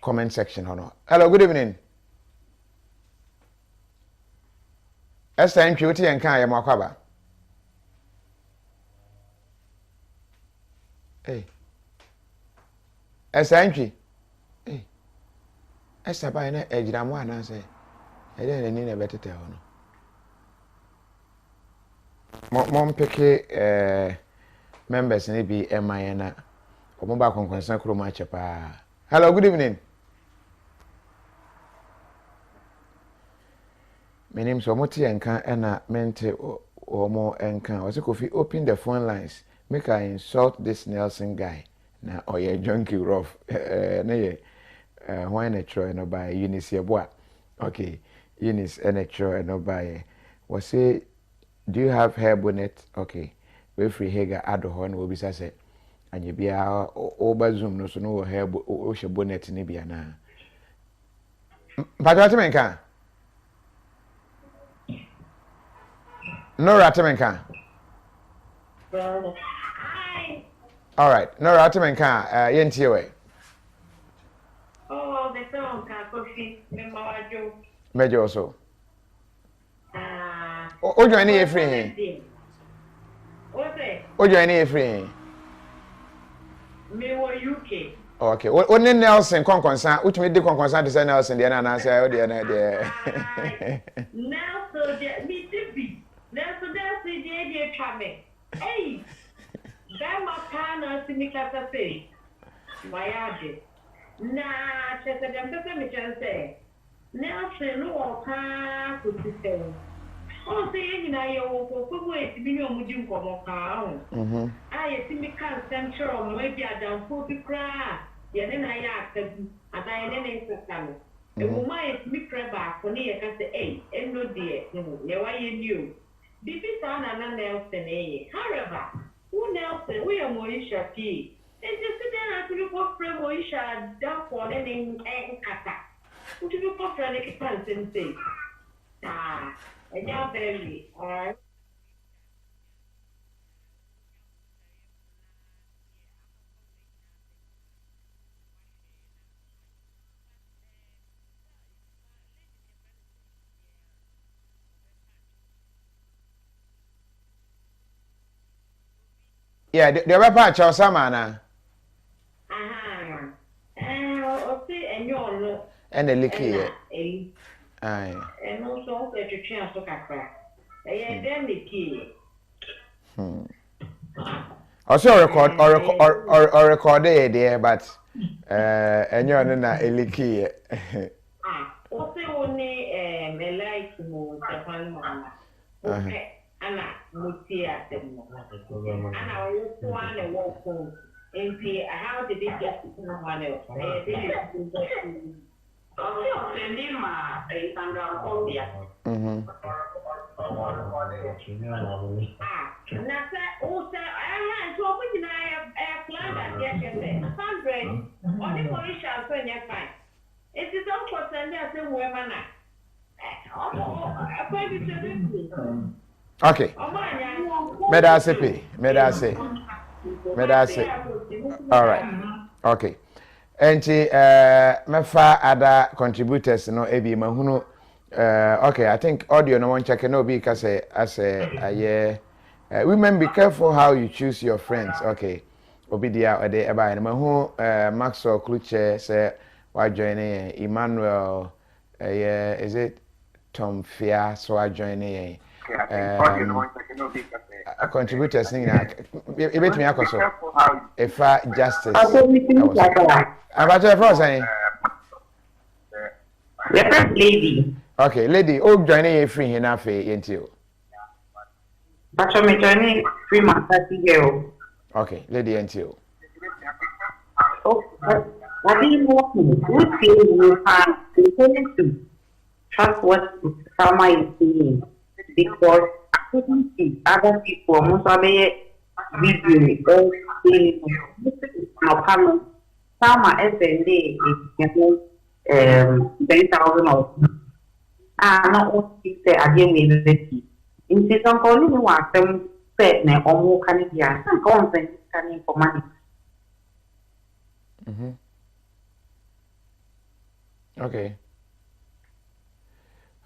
comment section no. Hello, good evening. Esther Nchuti and Kaya Makwaba. Hey. Esther Nchuti. Hey. Esther by na ejiramu ana say. I didn't need a better tell no. Mom picky members maybe MINA or mobile concern chroma chapa. Hello, good evening. My name is Omoti Enka and Mente or more Enka. Was if you open the phone lines, make I insult this Nelson guy. Now, or your junkie rough. Why not try no by Eunice Yabwa? Okay. Eunice and no by was say, do you have hair bonnet? Okay, we free hair add horn will be said, and you be our over Zoom no so no hair ocean bonnet in Ibiana. But Ratamanka no Ratamanka. All right, no Ratamanka, Yentiwe. Oh, the song, KOFI, Major also. Oh, you any free? What's it? Oh, you any free? Me were UK. Okay. What Nelson concern? Which made the concern to say Nelson? The answer, oh, the Nelson, me to be. Nelson, that's the idea, Chammy. Hey, that my partner, Simicata say. My address. Nah, just a damn say. Nelson, no, can't put it down. Oh, say, you know, you're going to be no mudim for more car. I see me can't central, maybe I don't put it cry. Yeah, then I asked them, and I didn't answer. The woman is me crab back for me. I can say, hey, and no dear, no, why you knew. This is Anna Nelson, eh? However, who Nelson, we are Moesha P. And just sit down and look for Moesha, down for any and kata. What do you call for any pants and say? Ah, and now very, alright. Yeah, the other part, Samana. And the licky. Aye. And also the chance to crack. I then the key. Also record or record there, but and you're not a licky. Also only a light moon, the one mama. Okay, Anna, Mutia, and I was one and walk home. And see, how did it get to someone else? Oh, sending my a Sandra Columbia. And that's also, I had to open I planned that yesterday. 100 only Moesha so you're fine. It is all for Sunday as a woman. Okay. Medase. All right. Okay. And mefa other contributors no ebi mahunu okay, I think audio no one check no be because as a women be careful how you choose your friends. Okay. Obi dia ode eba na mahu Maxwell Kluche say why joining Emmanuel is it Tom Fia so I joining contributors thing na e bet me akoso efa justice about your first saying lady. Okay, lady, oh joining you free here now for you. But I'm joining 3 months girl. Okay, lady until. Oh, what do you want? Who feel you have to trust what Sama is saying? Because I couldn't see other people, most of the video, no comment. Sama SND is 10,000 or not what he said again with the key. In season calling you want them set ne or more can it be a consent scanning for money. Okay.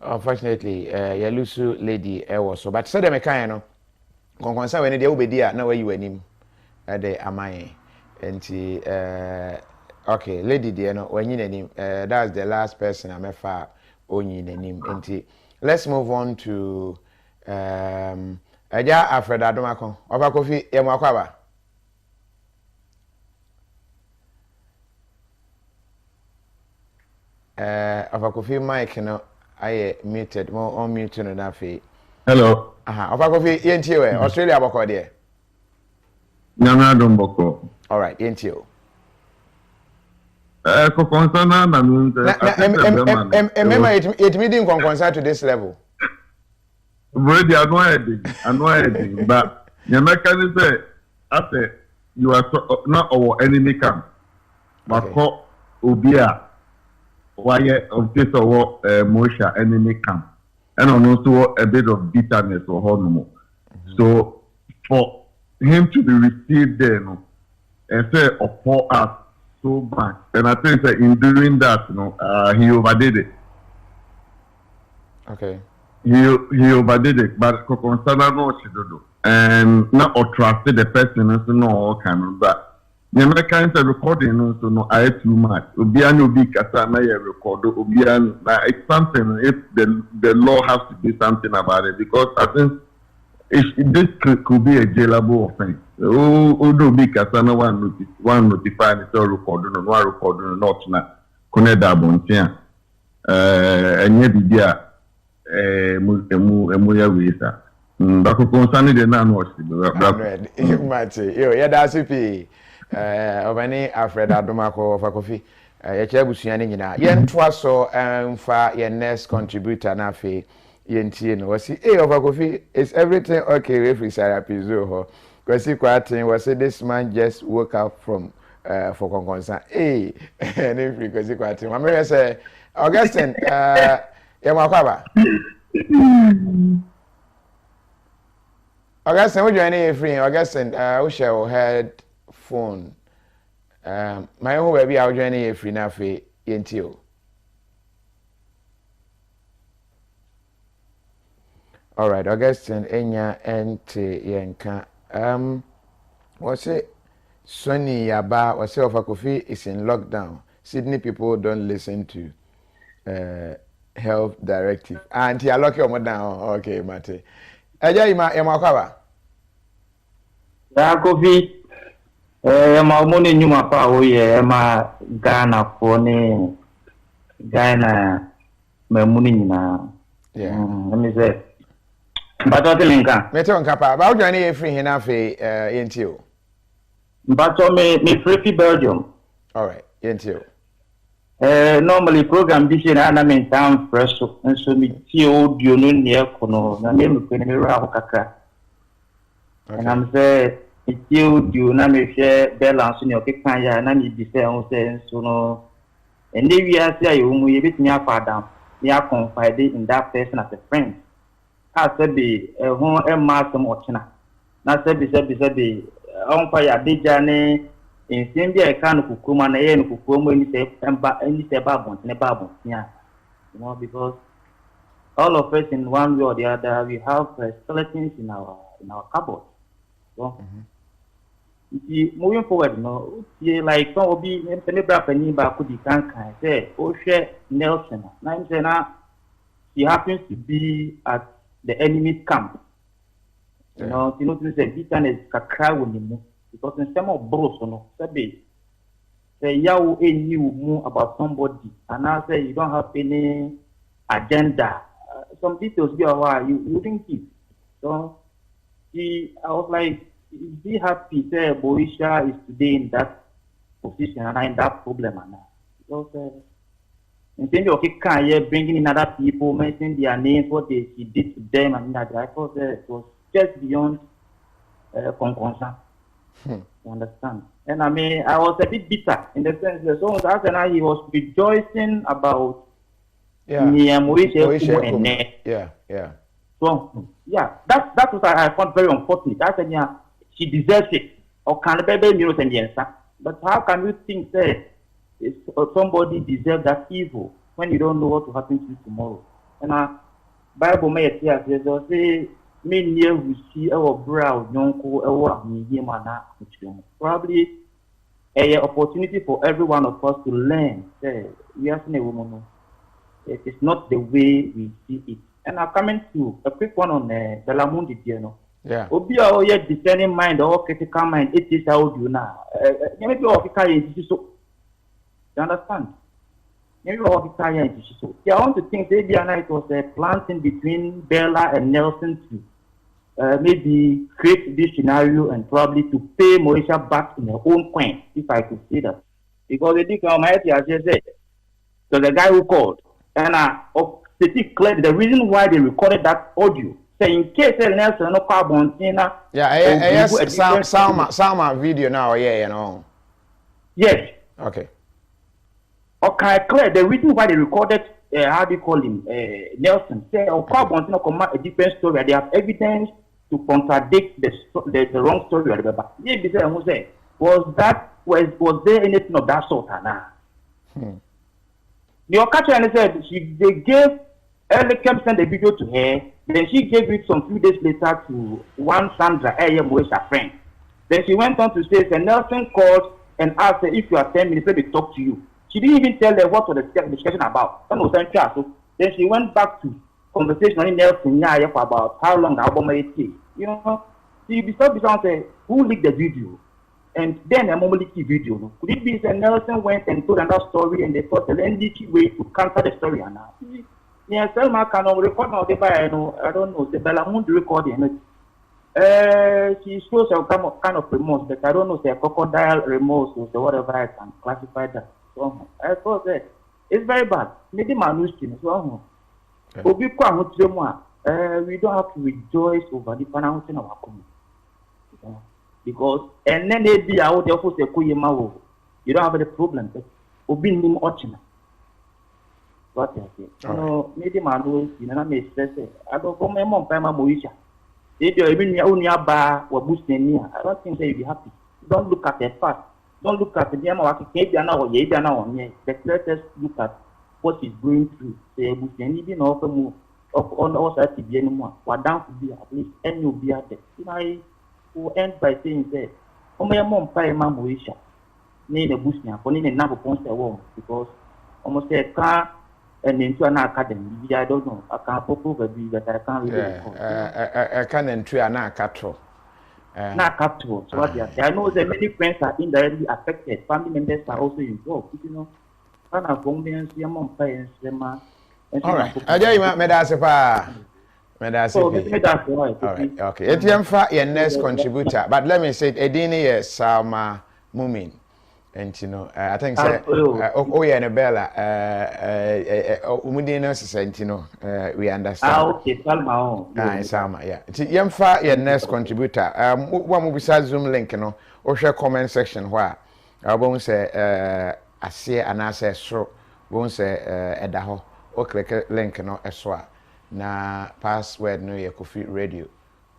Unfortunately, Yalusu lady was so, but said, "Mekano, concern when they obey dear, no way you him at the Amai." And okay, lady dear, no, when you name, that's the last person I'm ever only name. And let's move on to Aja Alfred Adomako. Over coffee, Yamakwaba. Over coffee, Mike, no. I muted more on mute in that fee. Hello. Over coffee, Yentio, Australia Boko there. Nyana Domboko. All right, Yentio. Concern na means remember it meeting concern to this level. Already annoyed, but Yamaka say after you are not our enemy camp. Mako Ubia. Why of this or Moesha enemy camp, and also a bit of bitterness or hormone. So for him to be received there, and say or pour out so much, and I think that in doing that, he overdid it. Okay. He overdid it, but Kokonsana no she do, and not or trusted the person, and so no all kind of that. The Americans are recording also no I too much. Obiano be Katana record Obian it's something if the law has to do something about it because I think this could be a jailable offense. Odo be Katana one notify it's all recording no one recording not na Koneda Bontia and yet the Muya Wisa. But concerning the non watch yeah that's it. Obani Alfred Adomako for coffee. Yachabusiani nyina. Yentwa so mfa your next contributor na fe yentie no. Was over coffee is everything okay referee Sarah Pizo ho. Because he quite was this man just woke up from for concern. And if because he quite I say Augustine Yamakwaba. Augustine, would you any free? Augustine, we shall head phone. My own baby, I'll join you free now for Yentio. All right, Augustine, Enya, and Yenka. What's it? Sonny Yaba, or self a coffee is in lockdown. Sydney people don't listen to health directive. And you are lucky on down. Okay, Mate. Aja Yamakwaba. Ya coffee. Ma money nyuma pa oye ma Ghana phone Ghana me money nyina. Yeah. Let me say. But what linka? Me tell nkapa, ba odwane e free hina fe yentio. But me free Belgium. All right, yentio. Normally program this year na me time fresh so me ti audio no ne kono na me me ra kakra. And I'm say it's you na me share balance in your kikan ya na me be say on say so no and then we are say you mu ye bit me afa me a confide in that person as a friend I said be ho e ma some ochina na say be on fire dey jane in Zambia I can kukuma na ye no kukumo any say babon ya you know because all of us in one way or the other we have skeletons in our cupboard so moving forward, no, like some will be in ba could can say, oh, share Nelson. Now, he happens to be at the enemy's camp. You know, say bitterness kakra wonimu because in some of bros, say you knew about somebody, and I say you don't have any agenda. Some details you didn't give. So I was like, be happy. Say Moesha is today in that position and in that problem, and because instead of bringing in other people, mentioning their names, what she did to them, and that I thought it was just beyond concern. You understand? And I mean, I was a bit bitter in the sense that so after he was rejoicing about Moesha. Yeah. So that's what I found very unfortunate. I said, she deserves it. Or can baby but how can you think that somebody deserves that evil when you don't know what will happen to you tomorrow? And Bible may say me near we see our brow yonko our probably a opportunity for every one of us to learn. We are a woman. It is not the way we see it. And I'm coming to a quick one on the Lamundi, Yeah. Obi a oye discerning mind or critical mind, it is how you now. Maybe all so. You understand? Maybe all so. Yeah, I want to think maybe it was a planting between Bella and Nelson to maybe create this scenario and probably to pay Moesha back in her own coin, if I could say that. Because they think I just said, so the guy who called and it's clear the reason why they recorded that audio. Say in case Nelson no carbon, yes, Salma video now, you know. Yes. Okay. Okay, clear the reason why they recorded how do you call him Nelson. Say carbon no come a different story. They have evidence to contradict the wrong story. Was there anything of that sort? The Okacha said they gave Lɛaked sent the video to her, then she gave it some few days later to one Sandra, Moesha friend. Then she went on to say, Nelson called and asked her if you are 10 minutes, let me talk to you. She didn't even tell her what was the discussion about. So then she went back to conversation on Nelson for about how long the album may take. You know, she beside say, who leaked the video? And then a moment leaked video. Could it be that Nelson went and told another story and they thought the NDT way to counter the story and now? Yeah, Selma can record now. I don't know. The Belamundi recording. She shows some kind of remorse, but I don't know. Say crocodile remorse or whatever I can classify that. So I thought that it's very bad. Maybe manuscript. So we don't have to rejoice over the financial in our community because and then they be out there for say you don't have any problem. Obi nim ochina. What I say? No, maybe manuscript. I may stress it. I don't go my mom pay my Moesha. If you even only a bar or boosting, I don't think they'll be happy. Don't look at the past. Don't look at the Yamawaki Kabiana or Yabana on me. But let us look at what he's going through. Say, Boosting, even offer move on all sides to be anymore. What down to be at least, and you'll be at it. I will end by saying, say, oh, my mom pay my Moesha. Need a boosting, for need a number of points a wall because almost a car. And into an academy, I don't know. I can't prove it, but I can't really. I can't enter an cattle. Not capital. So I know that many friends are indirectly affected. Family members are also involved. You know, kind of women, your parents, all right. I tell you, Medasipa. All right. Okay. Etiemfa, your next contributor. But let me say, Edini is Salma Mumin. And you know, I think yeah, Bella, we understand. Okay, Salma. Salma, yeah. Yemfa, your next contributor. One will be Zoom link, you know, or share comment section where I won't say, I see and I say, so, won't say, Edaho, or click link, you know, as well. Na password, no, your KOFI radio,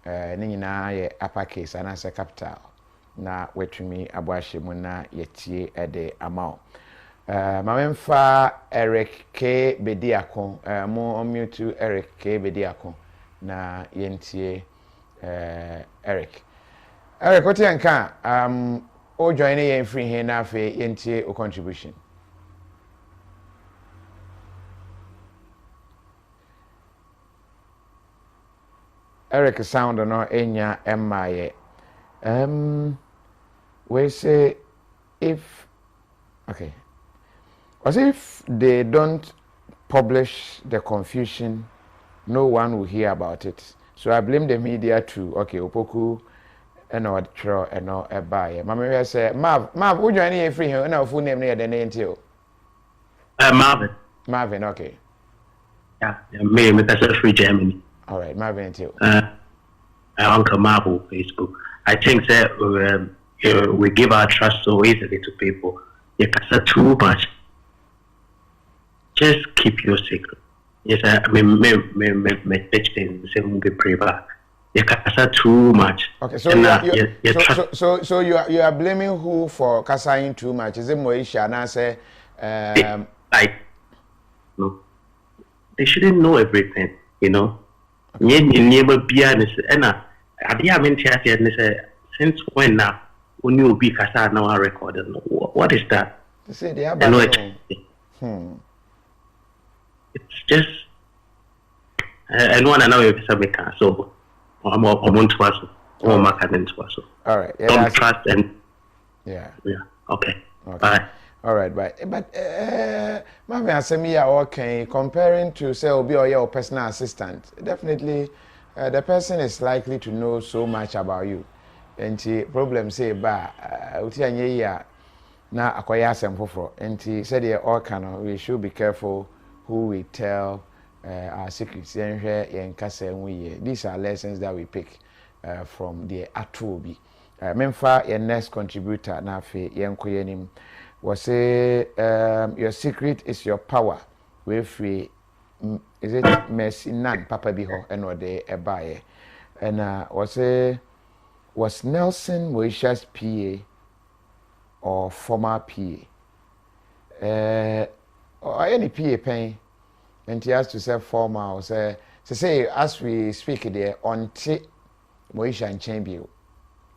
Nina, ye uppercase, and I say capital. Na wetumi abwashi mu na yetie ede amao mamemfa Eric K Bediako mo unmute Eric K Bediako na yentie Eric what you nka o join yen free here na fe yentie o contribution. Eric sound no enya emaye. We say if okay. As if they don't publish the confusion, no one will hear about it. So I blame the media too. Okay, Opoku and or tro and no buy. Mama say Mav, who join here free here? No full name near the name too. Marvin. Marvin, okay. Yeah, me that's free Germany. All right, Marvin too. Uncle Marvel Facebook. I think that we give our trust so easily to people. You can say too much. Just keep your secret. Yes, I mean, me teach things the same way pray back. You can say too much. Okay, so so you are blaming who for casting too much? Is it Moesha? And I say, no, they shouldn't know everything, you know. Never be honest. And I mean, since when now? When you be cast now a record, what is that? They say they are It's just and one know if it's a make so I'm to us or marketing to us. All right. Yeah, don't trust and yeah. Okay. Bye. All right, bye. But Mami Asemi are okay comparing to say Obi or your personal assistant. Definitely the person is likely to know so much about you. And the problem say ba uti anye ya na akoya asem foforo. And said they all can we should be careful who we tell our secrets. These are lessons that we pick from the Atobi. Memfa your next contributor na fe yenkoyenim was say your secret is your power. We free is it Mercy Nan Papa Biho and what they buy and was Nelson Moesha's PA or former PA or any PA paying and he has to say former or say as we speak there on Moesha and Champion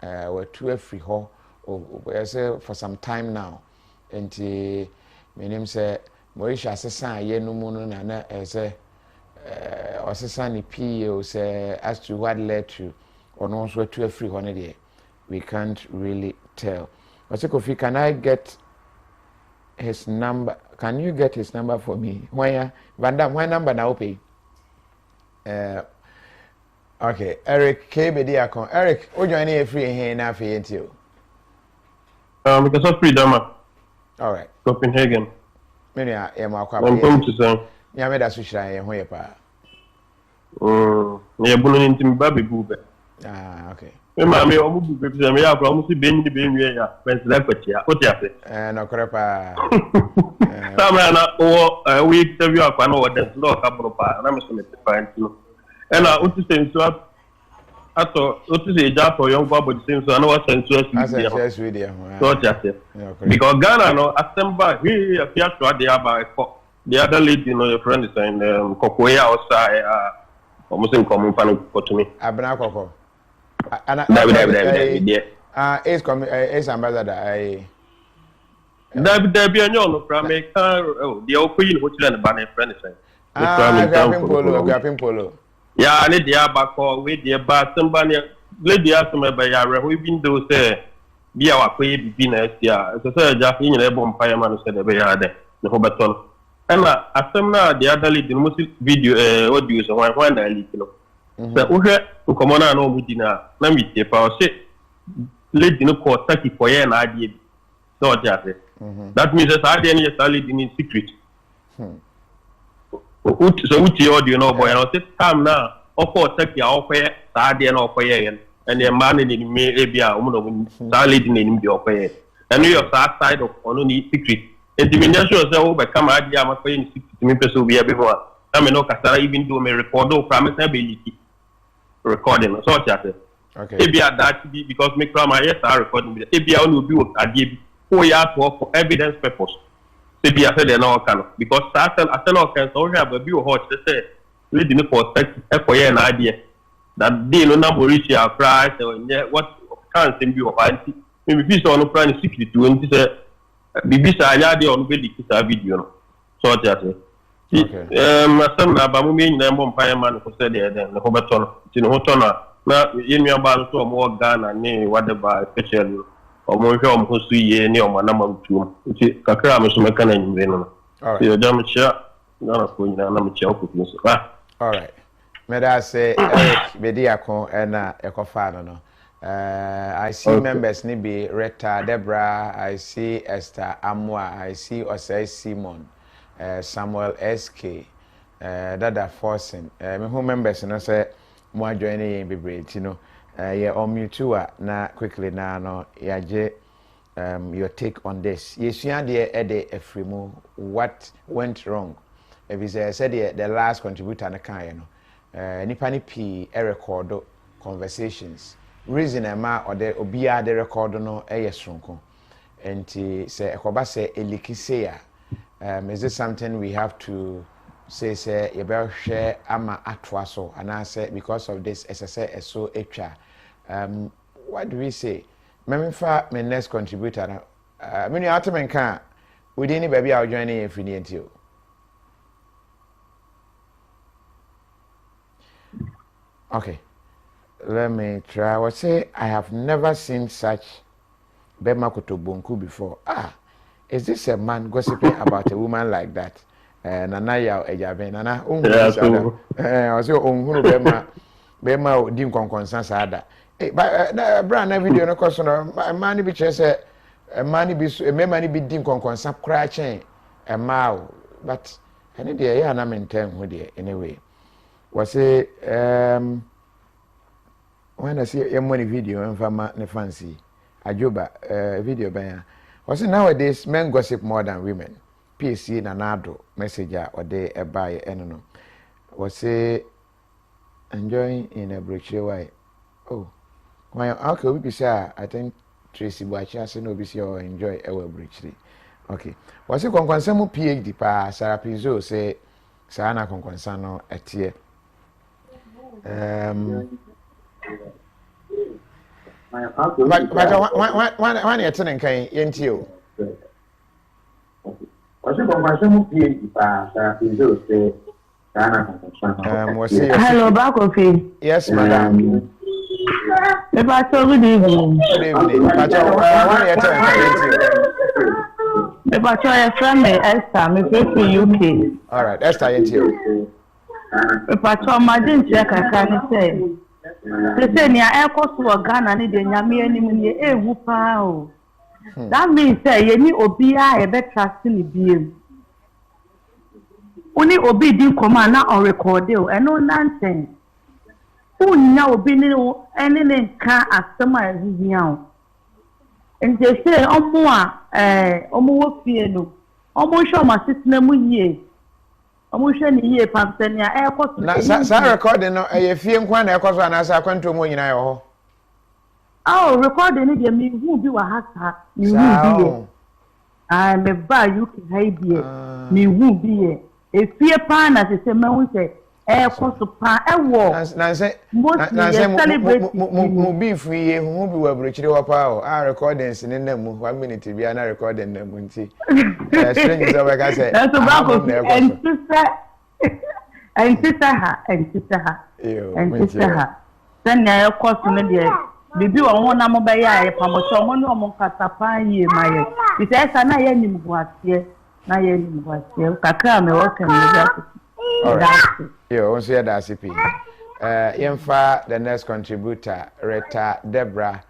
we're two free ho for some time now and my name say Moesha Sasa ye no mono na say or Sasani PA say as to what led to or also two free ho there we can't really tell. But Kofi, can I get his number? Can you get his number for me? Why Vandam, why number now pay? Okay, Eric KBD. Eric, what you any free here now for you? Because of freedom. All right. Copenhagen. Many are I'm going to say. Yeah, me that's which I where pa. Yeah, bullet into me baby boob. Ah, okay. Mamma, I'm almost being here. Friends, what you say? No, crepa. Or we interview up and over the law couple of parts. I'm going to find you. And I want to say, so I thought, what is a job for young Bob? It seems I know what's interesting video. So just because Ghana, no, Assemble, he appears to have the other lady, you know, your friend is in Kokoya outside, almost in common for to me. Abnakoko. Ace ambassador. There be a young from a car, the old queen, which is a banner friend. Grapping polo. Yeah, I need the abaco with the bar, somebody, lady asked me by Yara, we've been to say, be our queen, be nice, yeah. As I said, just in a bonfire man said, they are there, the Hobaton. And I some now the other lady, the most video, what do you say, one I leave, you know. So, okay, come on, I know we dinner. Let me say, for say, lady no call 30 for an idea. So, just that means that I didn't just lead in secret. So, which you know, boy, and this time now, of course, take your offer, Sardian offer, and the man in me, maybe a woman of leading in the offer. And you're side of only secret. And the minister will become idea, I'm afraid 60 minutes will be everyone. I mean, no, Casara even do me record, no promise ability. Recording, so just okay. Maybe at that because me come yes, I recording. Maybe I will be with a DB. Who you have to work for evidence purpose. Maybe I said they know kind of because I tell okay, so we have a view hot. They say, leading for sex, for an idea that they no number reach your price or what can't seem you of anti. Maybe this on the plan secret to and say, Bibi Sayadi on video. So just Masam na ba mu me nyina mbom pa ma no ko se de den ne ho beto no ti ne ho to na yenua ba no so mo Ghana ne whatever especially o mo hwe o mo so ye ne o ma na ma tuom ti kakra me so me kana nyimbe no yo jam chia na ko nyina na me chia ko tu so all right me da say Eric Bediakon na ekofa no I see members ni be Retta Deborah, I see Esther Amwa, I see Osei Simon, Samuel SK, Dada Forsen. Me who members no say mo joining in be you know. Yeah, on you too na quickly na no yaje your take on this. Yes, you dey efrimu what went wrong. If you said the last contributor na kan no. Nipa ni P record conversations. Reason ama or the obia the record no sonko enti say ekoba say eliki say is this something we have to say you better share ama atwa so and I say because of this as I say so etwa what do we say me fa my next contributor na me you atamen kan within the baby I joining infinity okay. Let me try. I would say I have never seen such Bema Kotobonku before. Is this a man gossiping about a woman like that? Nana ya ejabe nana I was your own Bema dim konkonsan sada. But brand na video no question man be say man be man be dim konkonsan cry chain a mao but any day ya na maintain who there anyway. Was say when I see a money video and fama ne fancy ajoba video banya was nowadays men gossip more than women PC na nado messenger or they buy no was say enjoying in a brochure why my uncle will be say I think Tracy Boacha say no be say or enjoy our brochure okay was it konkonsan PhD pa Sarah Pizzo say sana konkonsan no etie but one you're telling kind yentio. Hello, Bakofi. Yes, madam. Good evening. Good evening. But one you're telling yentio. But your friend Esther, me from UK. All right, Esther yentio. But your madam check I can say. They say near airport to Ghana ni de nyame anim ni ewu pa o. That means say ye ni obi a e be trust ni biem. Oni obi di command na on record o e no nonsense. Unya obi ni ene ne nka asema ehihia o. And they say omo a omo wo fie no. Omo show ma sitna mu yie. Omushe ni ye pamsenia airport na sa recording no e fie nkwa na ekoso anasa akwanto mo nyina yo ho recording ni de mi hu bi wa hasa mi hu bi ye me ba UK haibie mi hu bi ye e fie pa na se me se ekoso pa ewo na se mo bi fie hu bi wa brochire wa pa o recordings ni na mu 1 minute bi na recording na mu nti strange so we ka say so ba ko and sister ha then na ekoso ne de bibi wo na mo ba ya e pa mo so mo no mo kata pa ye maye bi say sa na ye nim buasie kakra me wo kan me ja. All right. Yo, on say that CP. Yemfa the next contributor, Retta Deborah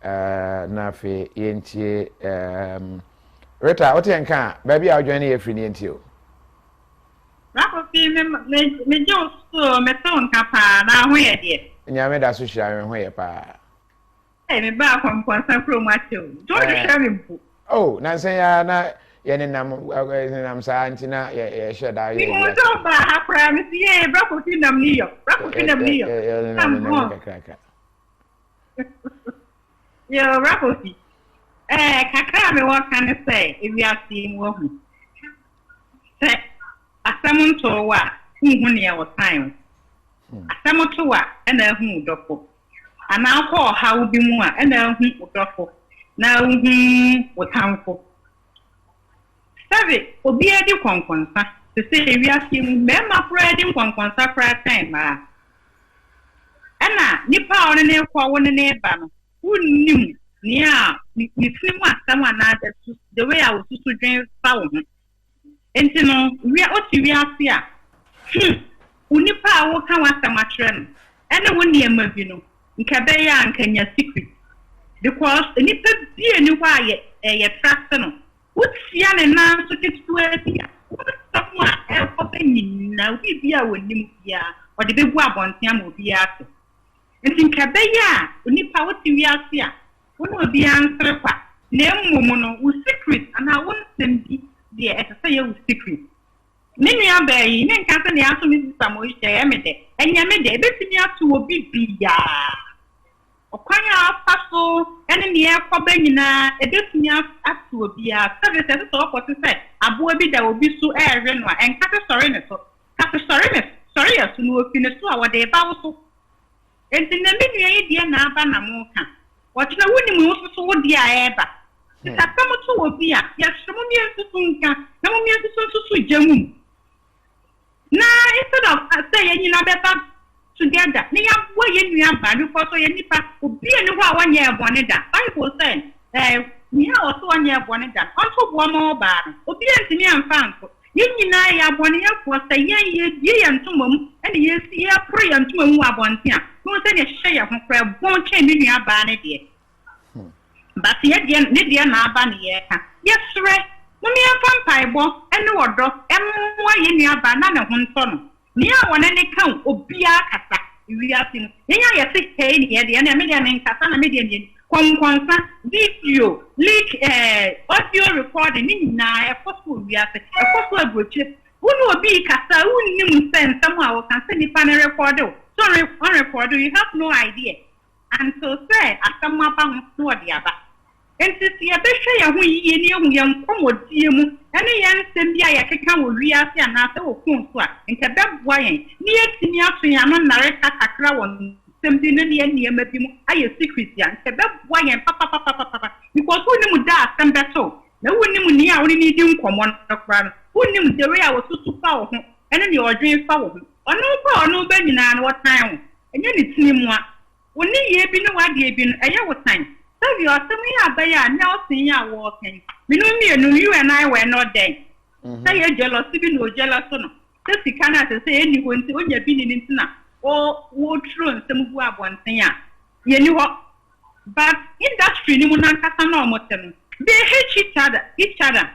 Nafi Yentie Retta, what you can? Baby, I'll join you free into. Rakofi me just so me ton kapa na ho ye de. Nyame da so hia ho ye pa. Me ba konkonsan from Matthew. Don't share me. Oh, na say ya na yene nam sa antina ye share da ye. Mo do ba ha pra me ye Rakofi nam niyo. Yo Rakofi. Kakra me what can I say if we are seeing wo hu. Say asamunto wa hu ne ya wo time. Asamunto wa na hu dofo. Ana ko ha wo bi mu a na hu dofo. Na hu wo tamfo. Sabe obi adi konkonsa to say we are seeing them operating on consacrated time. Anna, Nipa on a name for one neighbor who knew near me someone the way I was to drink sound. And you know, we are what we are here. Unipa will come with some matron, and the one near Mavino, in Cabaya and Kenya secret. Because the Nipa be a new wire, a trust. What's young and now to get to a someone else opinion now we be our Nimpia or the big wab on Tiam will be after. And in Cabaya, Unipa what we are here. One will be answered. Name woman with secret, and I won't send the SSA with secret. Many are bay, men can't answer Mrs. Moesha, and Yamede, bet me up to a big ya. Okwanya paso enemy for Benina, a bit me up to a beer, services of what to say. A boy be that will be so air and cut a sorriness. Sorry, as to know finish to our day about so. And in the midnight, dear Nabana Moka. What the winning was so dear ever. It's a come to a beer, yes, some years to Sunka, no years to sweet Jamu. Now, instead of saying you know better together, they are way in your body for so any part will be anywhere 1 year one that. I will say, we are also 1 year one that. Also, one more bar, obedient to me and found. You and I are 1 year for say, ye and to mum, and yes, ye are free and to mum are 1 year. Who send a share from prayer won't change in your banner, dear. But yet, Lydia Nabani, yes, sir. Mummy and vampire, and no order, and more in your banana one son. Near one any count, Obia Cassa, we are seeing. In your 6 pain here, the enemy and Cassana Median, Conquansa, video, leak, audio recording in a possible, we are a possible good chip. Who will be Cassa, who knew send somehow can send the panel recorder. Sorry, on recorder, you have no idea. And so say, I come up and no the other. And to see a better young commode, any young Sembia can will react and after Okunqua, and Quebec Wine, near Sinian, Nareka Kakra, something near maybe I a secret young Quebec Wine, papa, because who knew that and better. No one knew near only needing from one crowd, who knew the way I was so powerful, and then your dream powerful. Or no power, no begging on what time, and then it's him one. When ye been a while, ye been a year time. So you are something about now seeing you walking. We know you and I were not there. Say you're jealous, even no jealous. Just you cannot say anyone when you've been in Internet or what true and some who are one thing. You know what? But industry, you will not have no them. They hate each other.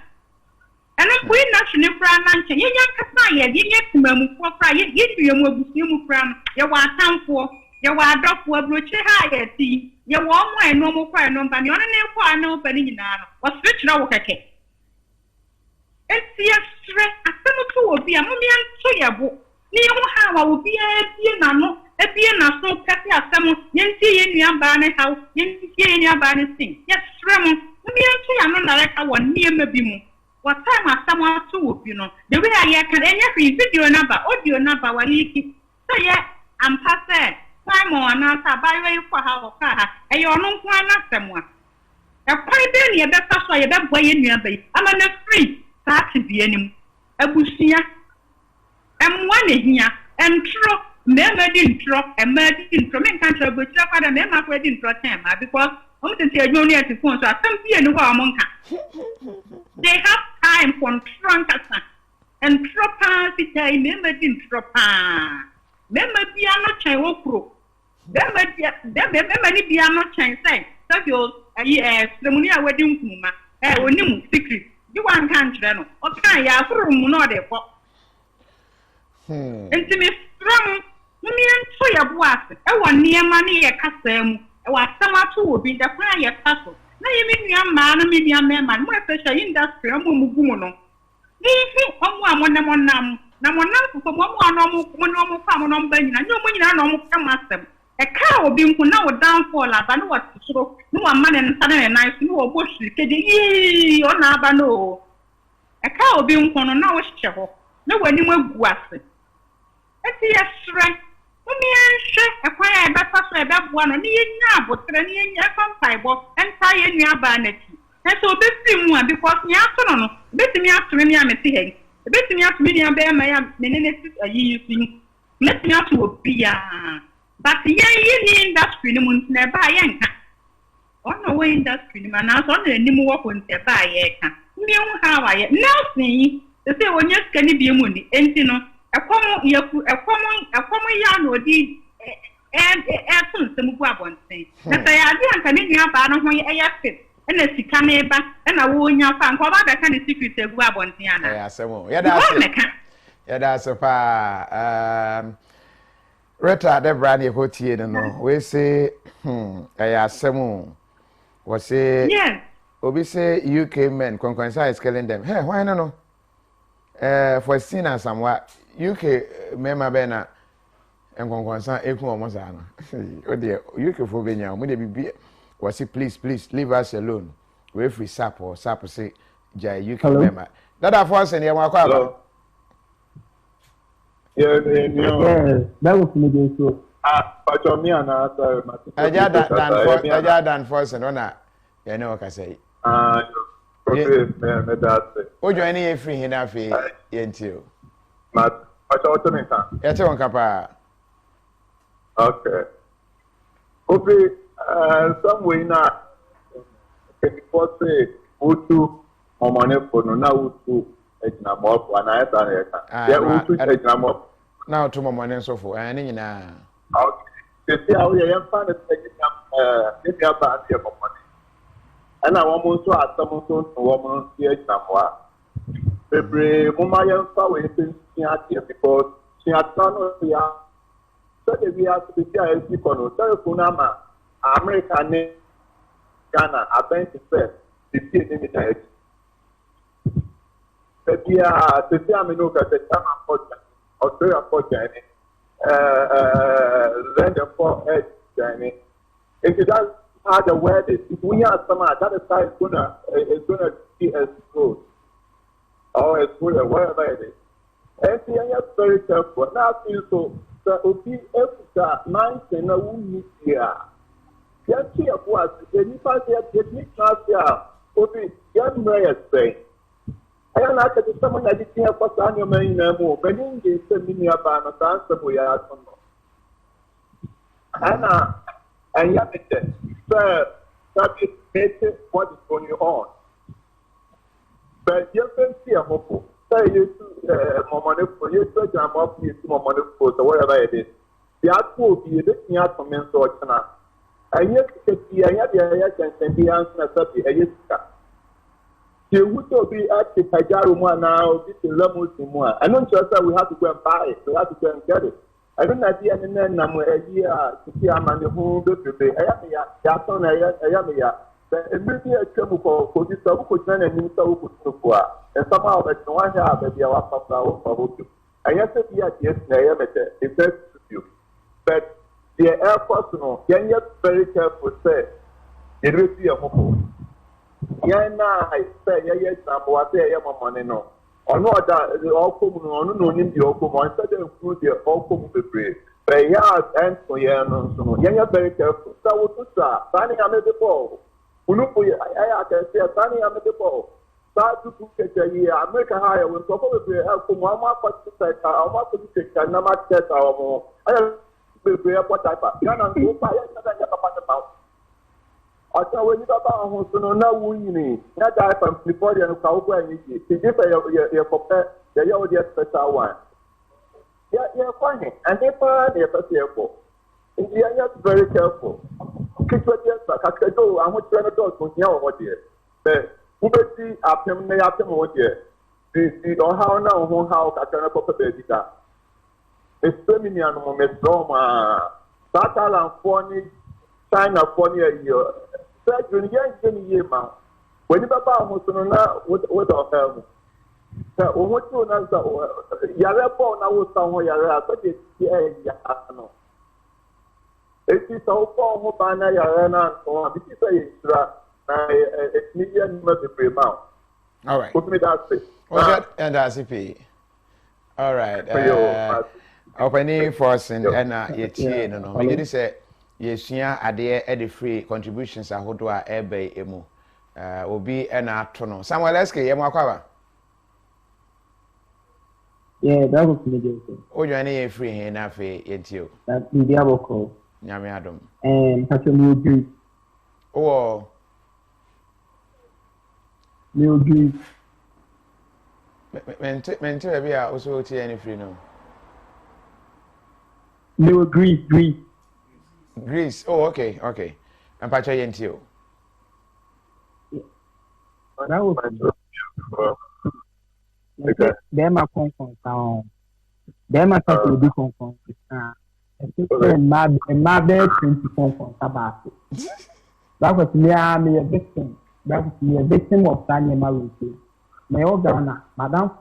And I'm going national brand mansion. You can't get to Mamu for fry, you move from your one town for. You are drop for brooch high tea. You want my normal cry no bunny on a name for no penny or switch no cake. And see a stress, a summer will be a mummy and soya book. You how I will be a piano, so petty as some Yancy in your banner house, Yancy in your banner thing. Yes, Ramon, mummy and soya no like I want near maybe. What time are someone to, you know? The way I can any video number, audio number, while you keep. So, yeah, I'm past time on us, I buy way for our car, and you're not one of them. A quite any of that password, you don't buy in your bay. I'm on a free, that's to be any. A bushia. I'm one here, and true, never didn't drop, and murdered in from any country, but you have a member wedding for them, because I'm to tell you near to phone, so I can't see any among They have time for trunk and proper, they never didn't drop. Member piano chain pro. There many piano chain say, that you're a ceremonial wedding puma, a secret. You want country, okay, I have room, not a pop. And to me, strong, me and Soya was, I want near money a custom, or some two will be the fire castle. Now you mean young man, maybe a man, my special industry, a mumuno. Leave one nam. Now, one for normal farm on Benny, and no money normal master. A cow will be now downfall, but what so no one man and Sunday and night, no bush, ye or Nabano. A cow will be on now shovel. No one more guassin. Let's see a strength. Let me answer a quiet breakfast about one on the now, but any vampire and tie in your vanity. And so this thing one because the afternoon, bet me up to me, I'm a bet me up million bear my minutes a year. Let me out to a beer. But the industry, the moon never yanka. On the way industry, man, I was on the new walk on the buy. Me how I now see the say when you can be a money, and you know, a common yarn or deed. And some one thing. That I didn't come in about when I asked it. And as you come back, and I won't have found what other kind of secret to go on Tiana. Yeah, that's a far. Reta, the brand you put here, no. We say, I ask some. Was say, yes. Obi say UK men, Conconcisa is killing them. Hey, why no? For sinners, somewhat. UK, Mema Bena. And Conconcisa, Echo Mozana. Oh dear, UK for Benya, when they be. Was it please leave us alone. We free sap or sap say Jai UK member. That are for us and Yamaka. Yeah, that was me so. But me and I done first and honor. You know what I say. Oh, you any free enough into. But it's on Capa. Okay. Okay. Some way now, before say, Utu, or money for no now, Utu, Ejnamop, and I thought, yeah, Utu, Ejnamop. Now, to my money so for any now. Okay, see how you have found it, get your bad here for money. And I want to ask someone to woman, Ejnamwa. Every woman, young power is here because she had done here. So we have to be here as people, so Kunama. America, Ghana, I think it's first. The limited. The Tiamino, the Tama Australia for Journey, then the 4 edge journey. If it does have the word, if we have some other side, it's gonna be a school or a school or whatever it is. And see, I am very careful. Now, so the OP F 9 and a wound here. Yes, here was the Nipatia technique last year. Obi, young Mayor say, I am not someone that is here for Sanyo May no more, but in the seminar by a answer we are from Anna and Yamite, sir, that is making what is going on. But you can see a hope. Say you more money for you to jam up, you more money for whatever it is. The actual be looking at from Mentor. I yet can be answered a yes. You would be at the Pajaruma now, this is Lamusima. I don't trust that we have to go and buy it, we have to go and get it. I don't have any number a year to see a man who goes to pay. I am here, but immediately a trouble for this Sabukutan and Minister Ukua, and somehow that no one have a dear for you. I have to be at yes, Nayamete, it's best to you. But the air personal, can you very careful say, it will be a homo. Yana, I say, yes, I'm what I am a money no. Or no, that the Okum, no, in the Okum, instead of include the Okum to pray. But yes, and for Yan, so you're very careful. So, what to say? Signing a medical. Unupu, I can say, signing a medical. Start to put a year, America higher, when probably help from one more participant, our market, and no matter that our more. What type of Ghana go fire about. I tell you about who's no winning. That I from Flipporia and Cowboy. If you compare the Yodia special one. You're funny, and they are careful. They are very careful. Keep your yes, I do. I'm with Granador to know what dear. But who will see after me after what dear? See, don't how now, how I can put a baby. It's feminine moment, Roma, Satal and Phony, China Phony a year. Said you young year, man. When you about Musona, what of them? So, what you know, Yarapon, I was somewhere, Yara, but it's Yano. It is so far, Hopana, Yarana, or this is a extra, a million multiple amount. All right. Put me that thing. And that's it. All right. Opening force and yet, no, you say, yes, yeah, are there any free contributions? I hold to our airway emo. Will be an afternoon. Somewhere else, Yamakawa. Yeah, that was me. Oh, you are free here now for you. That's the diablo. Nyame Adam. Pacho me agree. Oh. Me agree. Mente baby a also tie any free no. Me agree. Greece. Oh, okay. And Pacho yentio. That was okay. Them are confirmed. Them are such a big confirmed. My bed 20 confirmed about it. That was me a victim. That was me a victim of Tanya Maruti. My organa, Madame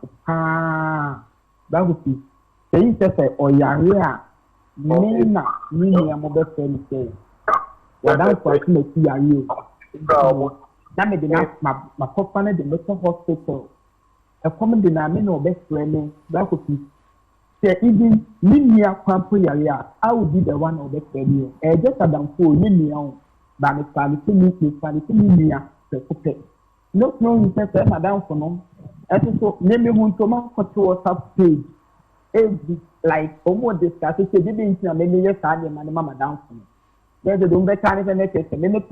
that was it. Saying that or Yaria, Nina, a mobile friend say, Madame for me to you. That made my company the medical hospital. A common denominator of best friend, that would be say even Linia Pampo Yaria, I would be the one of best friend. Just a damn fool, Linia, but it's funny to me, not knowing that Madame for no. So, name me who to my WhatsApp page. Like, almost discussed, it didn't many years, and Mamma down for me. There's a dumb mechanic and a minute,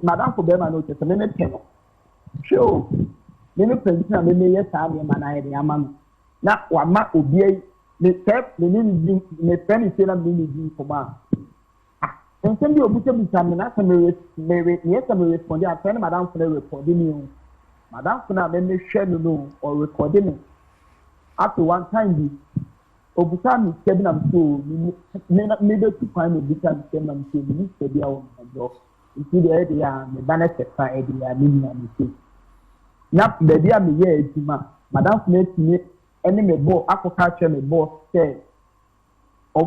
Madame for them, I notice a minute. Sure. Many places are many years, and I am not one mark will be the step, the name, the penny sailor meaning for man. And send you a bit of examination, yes, I'm responding. I tell Madame for the reporting you. Madame for now, let me share no or recording it. After one time, Obusami said, I'm so maybe to find a bit of them to minister the own job. You see, the idea, the benefit for idea, minimum. Not the dear me, yes, Madame Smith, any me ball, aquaculture, me boss said. Or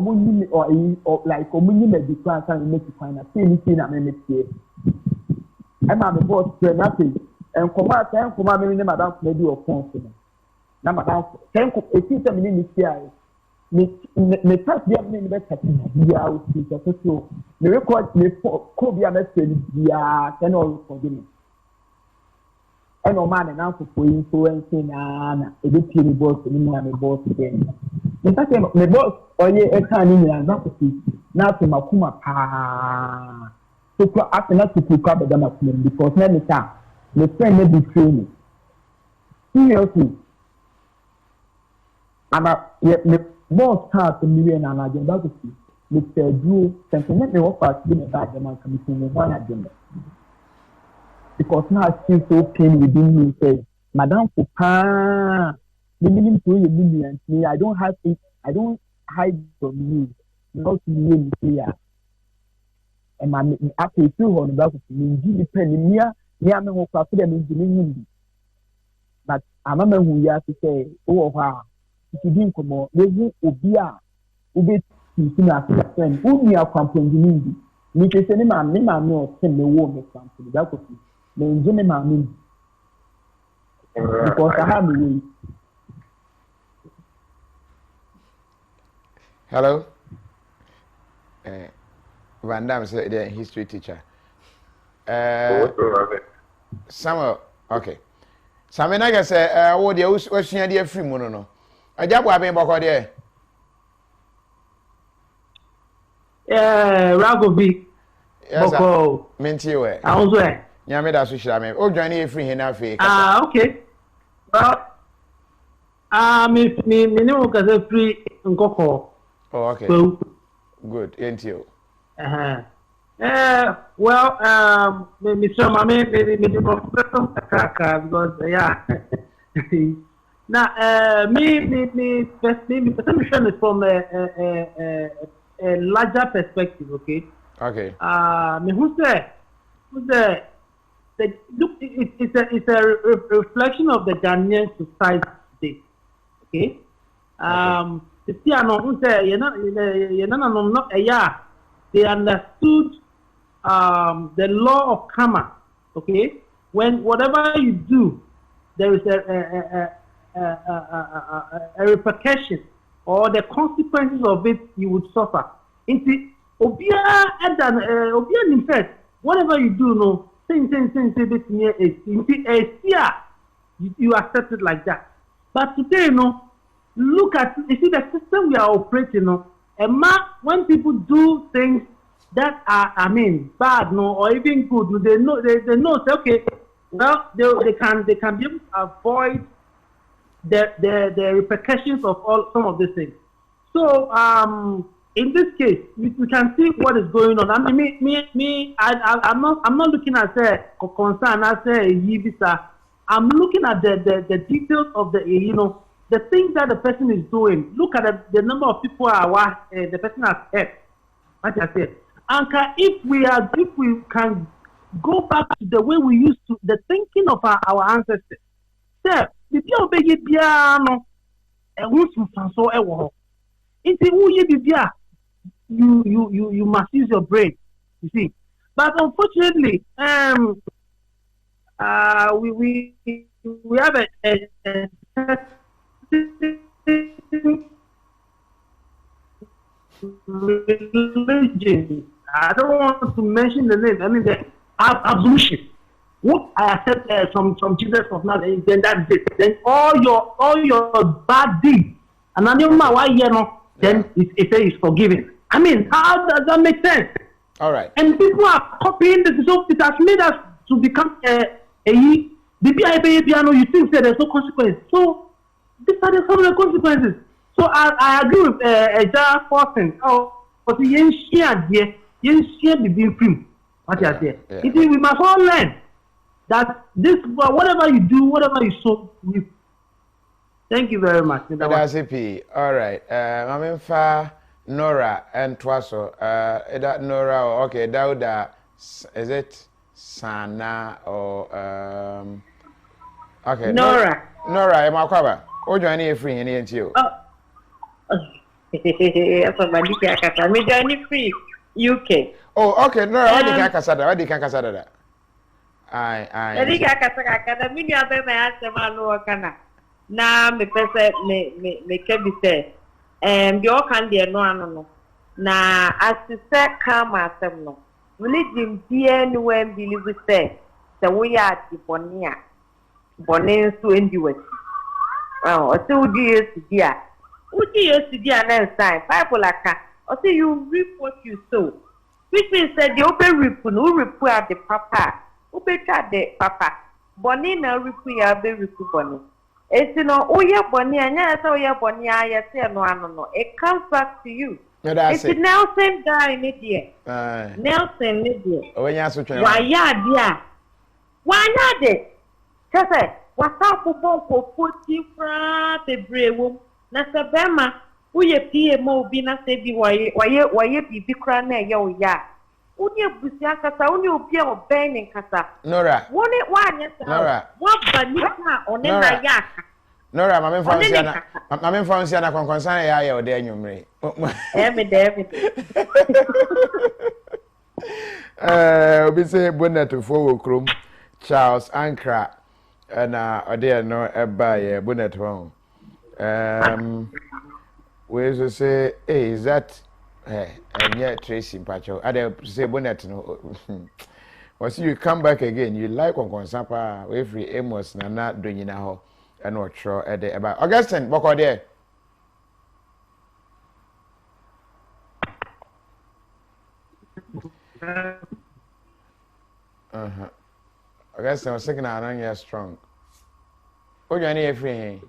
like Omuni may be class and make you find a anything I may say. I'm a boss, nothing. And come out and come out, Madame maybe or confident. Now, Madame, thank you. It is a minute here. Me touch the name better. Yeah, I see. So, the record me for Kobe message. Yeah, can all forgive me. And no man now for influencing and a bit of boss and me and boss again. In fact, my boss, or ye a kind of not to see. Now to Makuma pa. So, after not to pick up the Damascus because let me say. The friend may be training. Seriously. And the boss has a million and agenda to see. Mr. Drew, sentiment may offer to be a bad man coming from one agenda. Because now I feel so pain within me. Say, Madame Foucault, the meaning to a million. Me, I don't have it. I don't hide from you. Because you are clear. And my after you on the back of me, you depend me. Yeah, I'm not going to be but I'm not going to say, oh, wow, if you didn't come on, they will be a bit to friend who me are complaining. Me to send him a name, I know, send the woman something. That would be the enjoyment I mean. Because I have a way. Hello? Van Damme said the history teacher. Samuel, okay. Samuel, I say, what the Ocean dear free mono. I just want to be back there. Ragovic. Yes, Minty, I was there. Yameda Sushame. Oh, Johnny, free enough. Okay. Well, me, no, because I'm free and go. Oh, okay. Good, ain't you? Well, Mr. Mame, maybe because yeah. Now, me perception is from a larger perspective, okay? Okay. Me who's there? Look, it's a reflection of the Ghanaian society today, okay? The piano who's there? Yeah. They understood the law of karma. Okay, when whatever you do, there is a repercussion or the consequences of it you would suffer. In fact, whatever you do, no, this year is you accept it like that. But today, no, look at, you see, the system we are operating on. When people do things that are, I mean, bad, no, or even good, no, they know, say, okay, well, they can be able to avoid the repercussions of some of these things. So, in this case, we can see what is going on. I mean, I'm not looking at concern. I say, I'm looking at the details of the things that the person is doing. Look at the number of people the person has helped. Like I said, and if we can go back to the way we used to, the thinking of our ancestors. Sir, if you obey piano, and once you so you must use your brain. You see, but unfortunately, we have a religion. I don't want to mention the name. I mean, the absolution. What I accept from Jesus of Nazareth, then that's it. Then all your bad deeds, and I don't know why then it is forgiven. I mean, how does that make sense? All right. And people are copying this, so it has made us to become you think that there's no consequence. So these are some of the consequences. So I agree with Eja Fortin. But you share the being free. What you say? We must all learn that this, whatever you do, whatever you sow, you. Thank you very much. That's it. All right. I'm in Nora and Twaso. That Nora, okay, Dauda, is it Sana or okay. Nora. Nora, I'm a cover. Oh, you any free any into you? Free UK. Oh, okay. Nora, what did you say? What did you say? Na me pese me kebi se the all can dey no na asise come asem no religion bia ni wen believe say we are the bonia bonin so endiwe o se udi yesu na sign bible aka o say you reap what you sow, which means that the open reap no reap at the papa open the papa bonin na reap ya be reap bonin. It's it comes back to you. It's Nelson guy in it. Nelson Lydia. Why ya? Why not it? Say, what's up for 40 francs the brave? Nasa Bema, who ye PMO bina sabi why ye be crane yo ya. Unya Busiakasa, only appear of burning Kasa. Nora. One it one, yes, Nora. What Banita on Nora. Nora, my friends, and I can concern ya or Daniel Mray. Every We say bonnet to forward chrome, Charles Ankra, and I dare no by a bonnet home. We should say, hey, is that and yet Tracy Pacho? I dare say bonnet no. Once you come back again, you like on Consapa, we free Amos, and not doing now, and not sure at the about Augustine, Boko there. Augustine was second and 9 years strong. Oh, you are near free.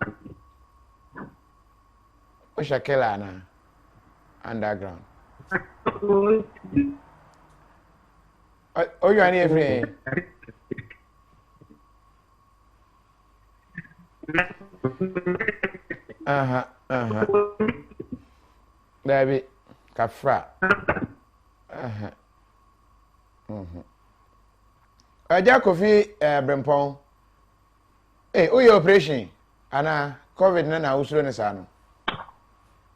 Moesha Kelana underground. Oh, you are near free. David Kafra. Aja Kofi Brempong. Hey, who your operation? Ana COVID na usuro ne sa no.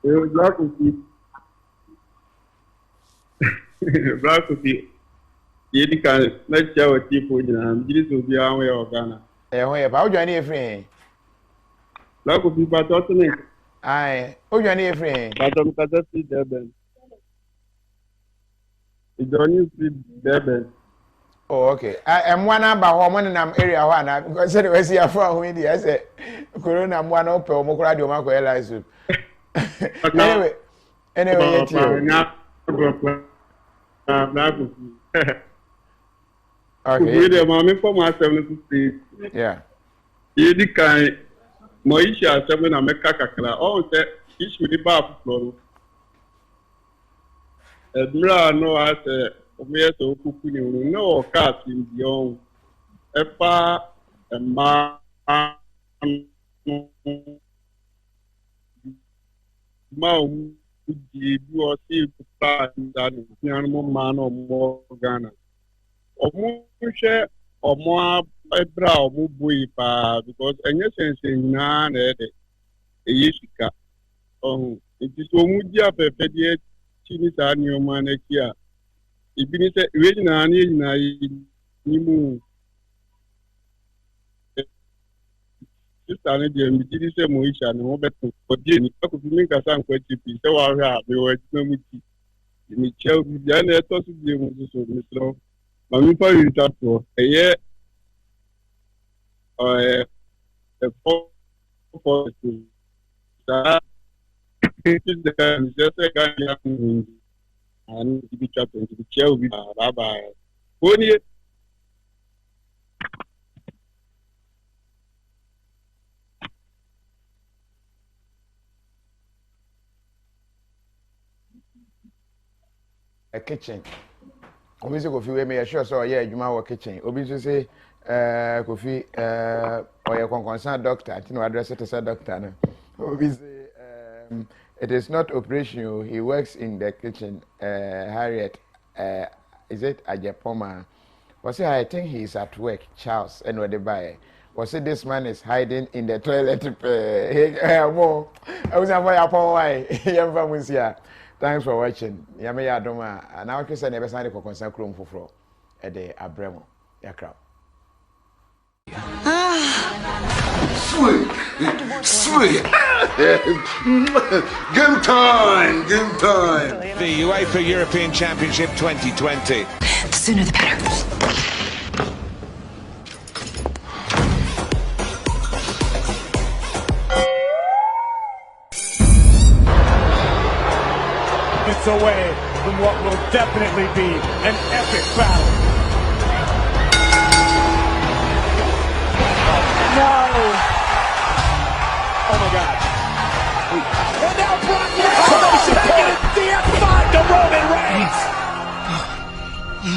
Black Kofi. Black Kofi. Yedi kan na chawo tipo nyina, mjiri so bia anwe o Ghana. Ho ye pa, o jani e free. Black Kofi pa to ne. Ai, o jani e free. Pa to mkata si deben. Idoni si deben. Oh, okay. I'm one about woman in area one because it was here for me. I said, Corona, one open, Mokradio, Marco Elias. Anyway, okay. Mommy for my 70 yeah. You can Moesha 7 America Kakra. Oh, that is with the bar floor. Admira no as a Ometo Kupuni, no cat in the own Epa and Ma. Mom, you are still that animal man or more Ghana. Or more or more ebra or mubui pa because any sense in none a yishika. Oh, it is Omudia Pepedia Chinis and your man here. If you say, Regina, Nimu. This time, the Midis Moesha and Roberto for Jenny. I could make a sound quite cheap. So I have the word no meeting. In Michel, the other toss of the Mr. Mammy Paris for a year or a 4 that is just a guy and to be trapped into the chair with Rabbi. Only a kitchen. Obviously, Kofi, we may assure so, yeah, you might kitchen. Obviously, say, Kofi, or your concerned doctor, I think address it as a doctor. Obviously, it is not operational. He works in the kitchen. Harriet, is it Ajapoma? Was it? I think he's at work. Charles, and what they buy. Was it this man is hiding in the toilet? More. I was why. Thanks for watching. Yame Adoma. And now I can say never sign a concern chrome for a day at Bremo. Yeah, crowd. Sweet. Game time. The UEFA European Championship 2020. The sooner the better. It's away from what will definitely be an epic battle. No! Oh my God. And now Brock Lesnar taking the F5 to Roman Reigns. He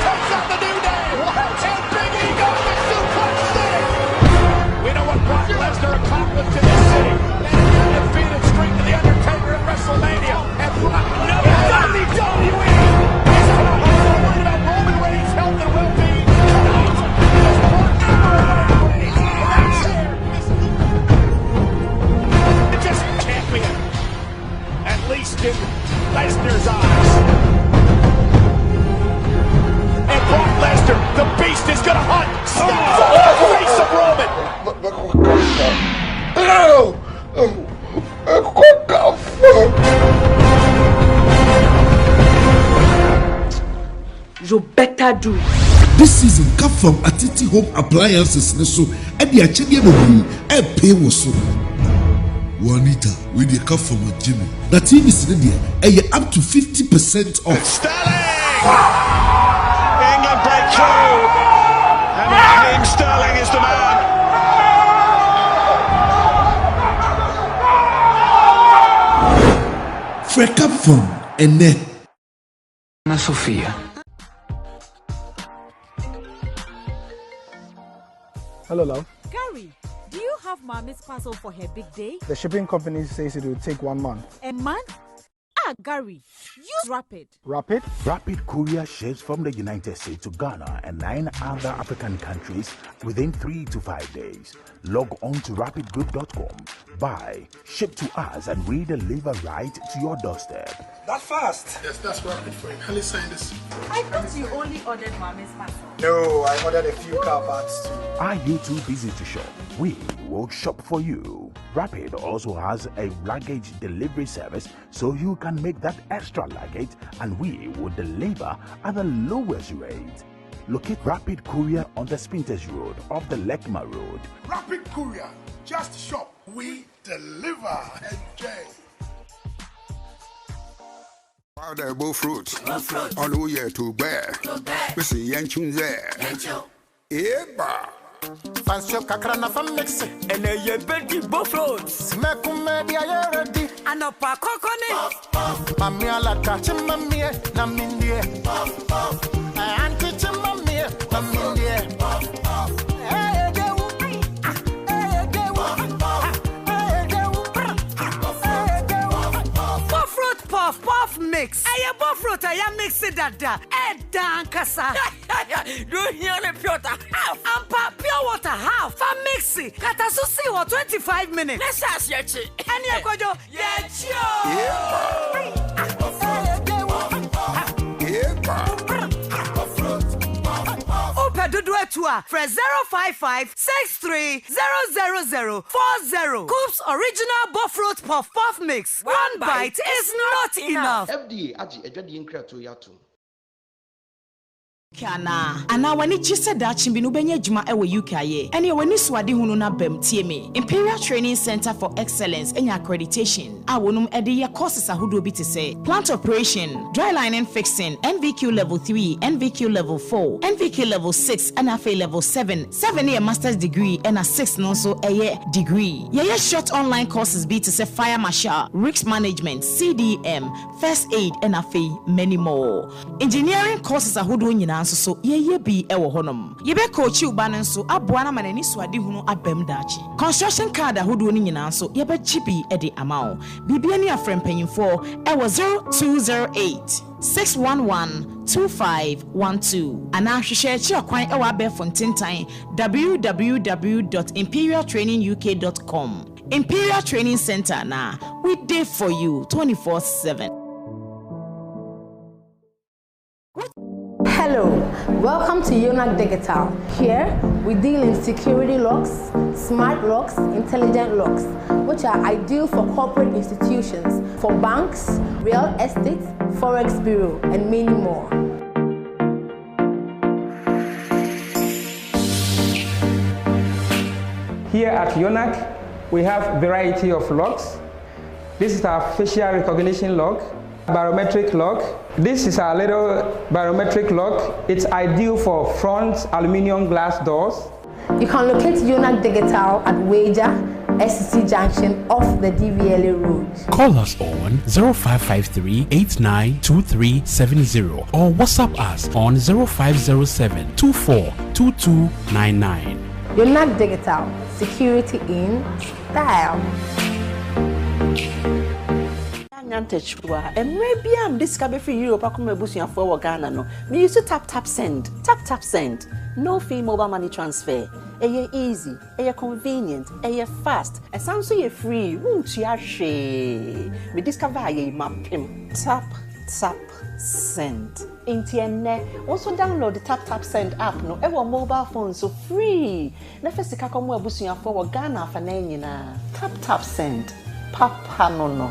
takes out the New Day. And Big E goes to Suplex City. We know what Brock Lesnar accomplished in this city. And he defeated straight to the Undertaker at WrestleMania. And Brock WWE is worried about Roman Reigns' health and well-being tonight. Does Brock ever Roman Reigns? That's here. Just champion. At least in Lesnar's eyes. And Brock Lesnar, the beast, is going to hunt. Steps on the face of Roman. You better do it. This season come from Atiti Home Appliances so and the achedi no e pay wo so. Juanita, we dey come from a Jimmy. That TV is there up to 50% off. Sterling! England break through. And Raheem Sterling is the man. Freka from Ene. Ana Sofia. Hello, love. Gary, do you have Mommy's parcel for her big day? The shipping company says it will take 1 month. A month? Gary, use Rapid. Rapid? Rapid courier ships from the United States to Ghana and 9 other African countries within 3 to 5 days. Log on to rapidgroup.com, buy, ship to us, and we deliver right to your doorstep. That fast? Yes, that's rapid for him. Helly sign this. I thought you only ordered Mommy's parcel. No, I ordered a few car parts too. Are you too busy to shop? We will shop for you. Rapid also has a luggage delivery service, so you can make that extra luggage and we will deliver at the lowest rate. Locate Rapid Courier on the Spinters Road off the Lɛaked Road. Rapid Courier. Just shop. We deliver. Enjoy. Powder both fruits. All the way to bear. We see Yanchun there. Eba. Fancy kakrana from Mexico. And a ye betty both fruits. Mekum media ready. And a pa kokone. Mamma la catch mammy. Namindie. And teach mammy. Namindie. Puff mix. Aye, buff root. I mix it that. Dan kasa. Do you hear the Piota half? Ampa pure water half. For mixing. Kata susi or 25 minutes. Let's ask Yachi. And you go do Opeduduetua for 055-63-000-40. Coop's original Buffroot Puff Mix. One bite is not enough. FDA aji ejwadi nkra to yato. Kana ana wani chise da chimbi no benya adwuma e wo UK ye ene wani swade hunu na bam tie me Imperial Training Center for Excellence enya accreditation a wonum ede ye courses ahodo bi te say plant operation, dry lining fixing, NVQ level 3, NVQ level 4, NVQ level 6 and AFA level 7 year master's degree and a 6 no so a degree ye short online courses bi te say fire marshal, risk management, CDM, first aid and AFA many more engineering courses ahodo nyina so ye bi e wo honom ye be coach u ban nso aboa na manani suade hunu abam dachi construction card ahodo ni nyina nso ye be chibi e de amao bibia ni afrempanyimfo e wo 0208 611-2512 and now share kwan e wa be fontentan www.imperialtraininguk.com Imperial Training Center na we dey for you 24/7. Hello, welcome to Unauthorized Digital. Here, we deal in security locks, smart locks, intelligent locks, which are ideal for corporate institutions, for banks, real estate, forex bureau, and many more. Here at Unauthorized, we have a variety of locks. This is our facial recognition lock, barometric lock. This is our little barometric lock. It's ideal for front aluminum glass doors. You can locate Unauthorized Digital at Wager, SCC Junction off the DVLA road. Call us on 0553-892370 or WhatsApp us on 0507-242299. Unauthorized Digital, security in style. Nyantechwa maybe am this cabe free Europe akoma ebusuan for Ghana no me use tap send no fee mobile money transfer eye easy eye convenient eye fast e sound so ye free untua hwe me discover aye mapem tap send intienne also download the tap send app no e wo mobile phone so free na fesika komo ebusuan for Ghana fa na nyina tap send papa no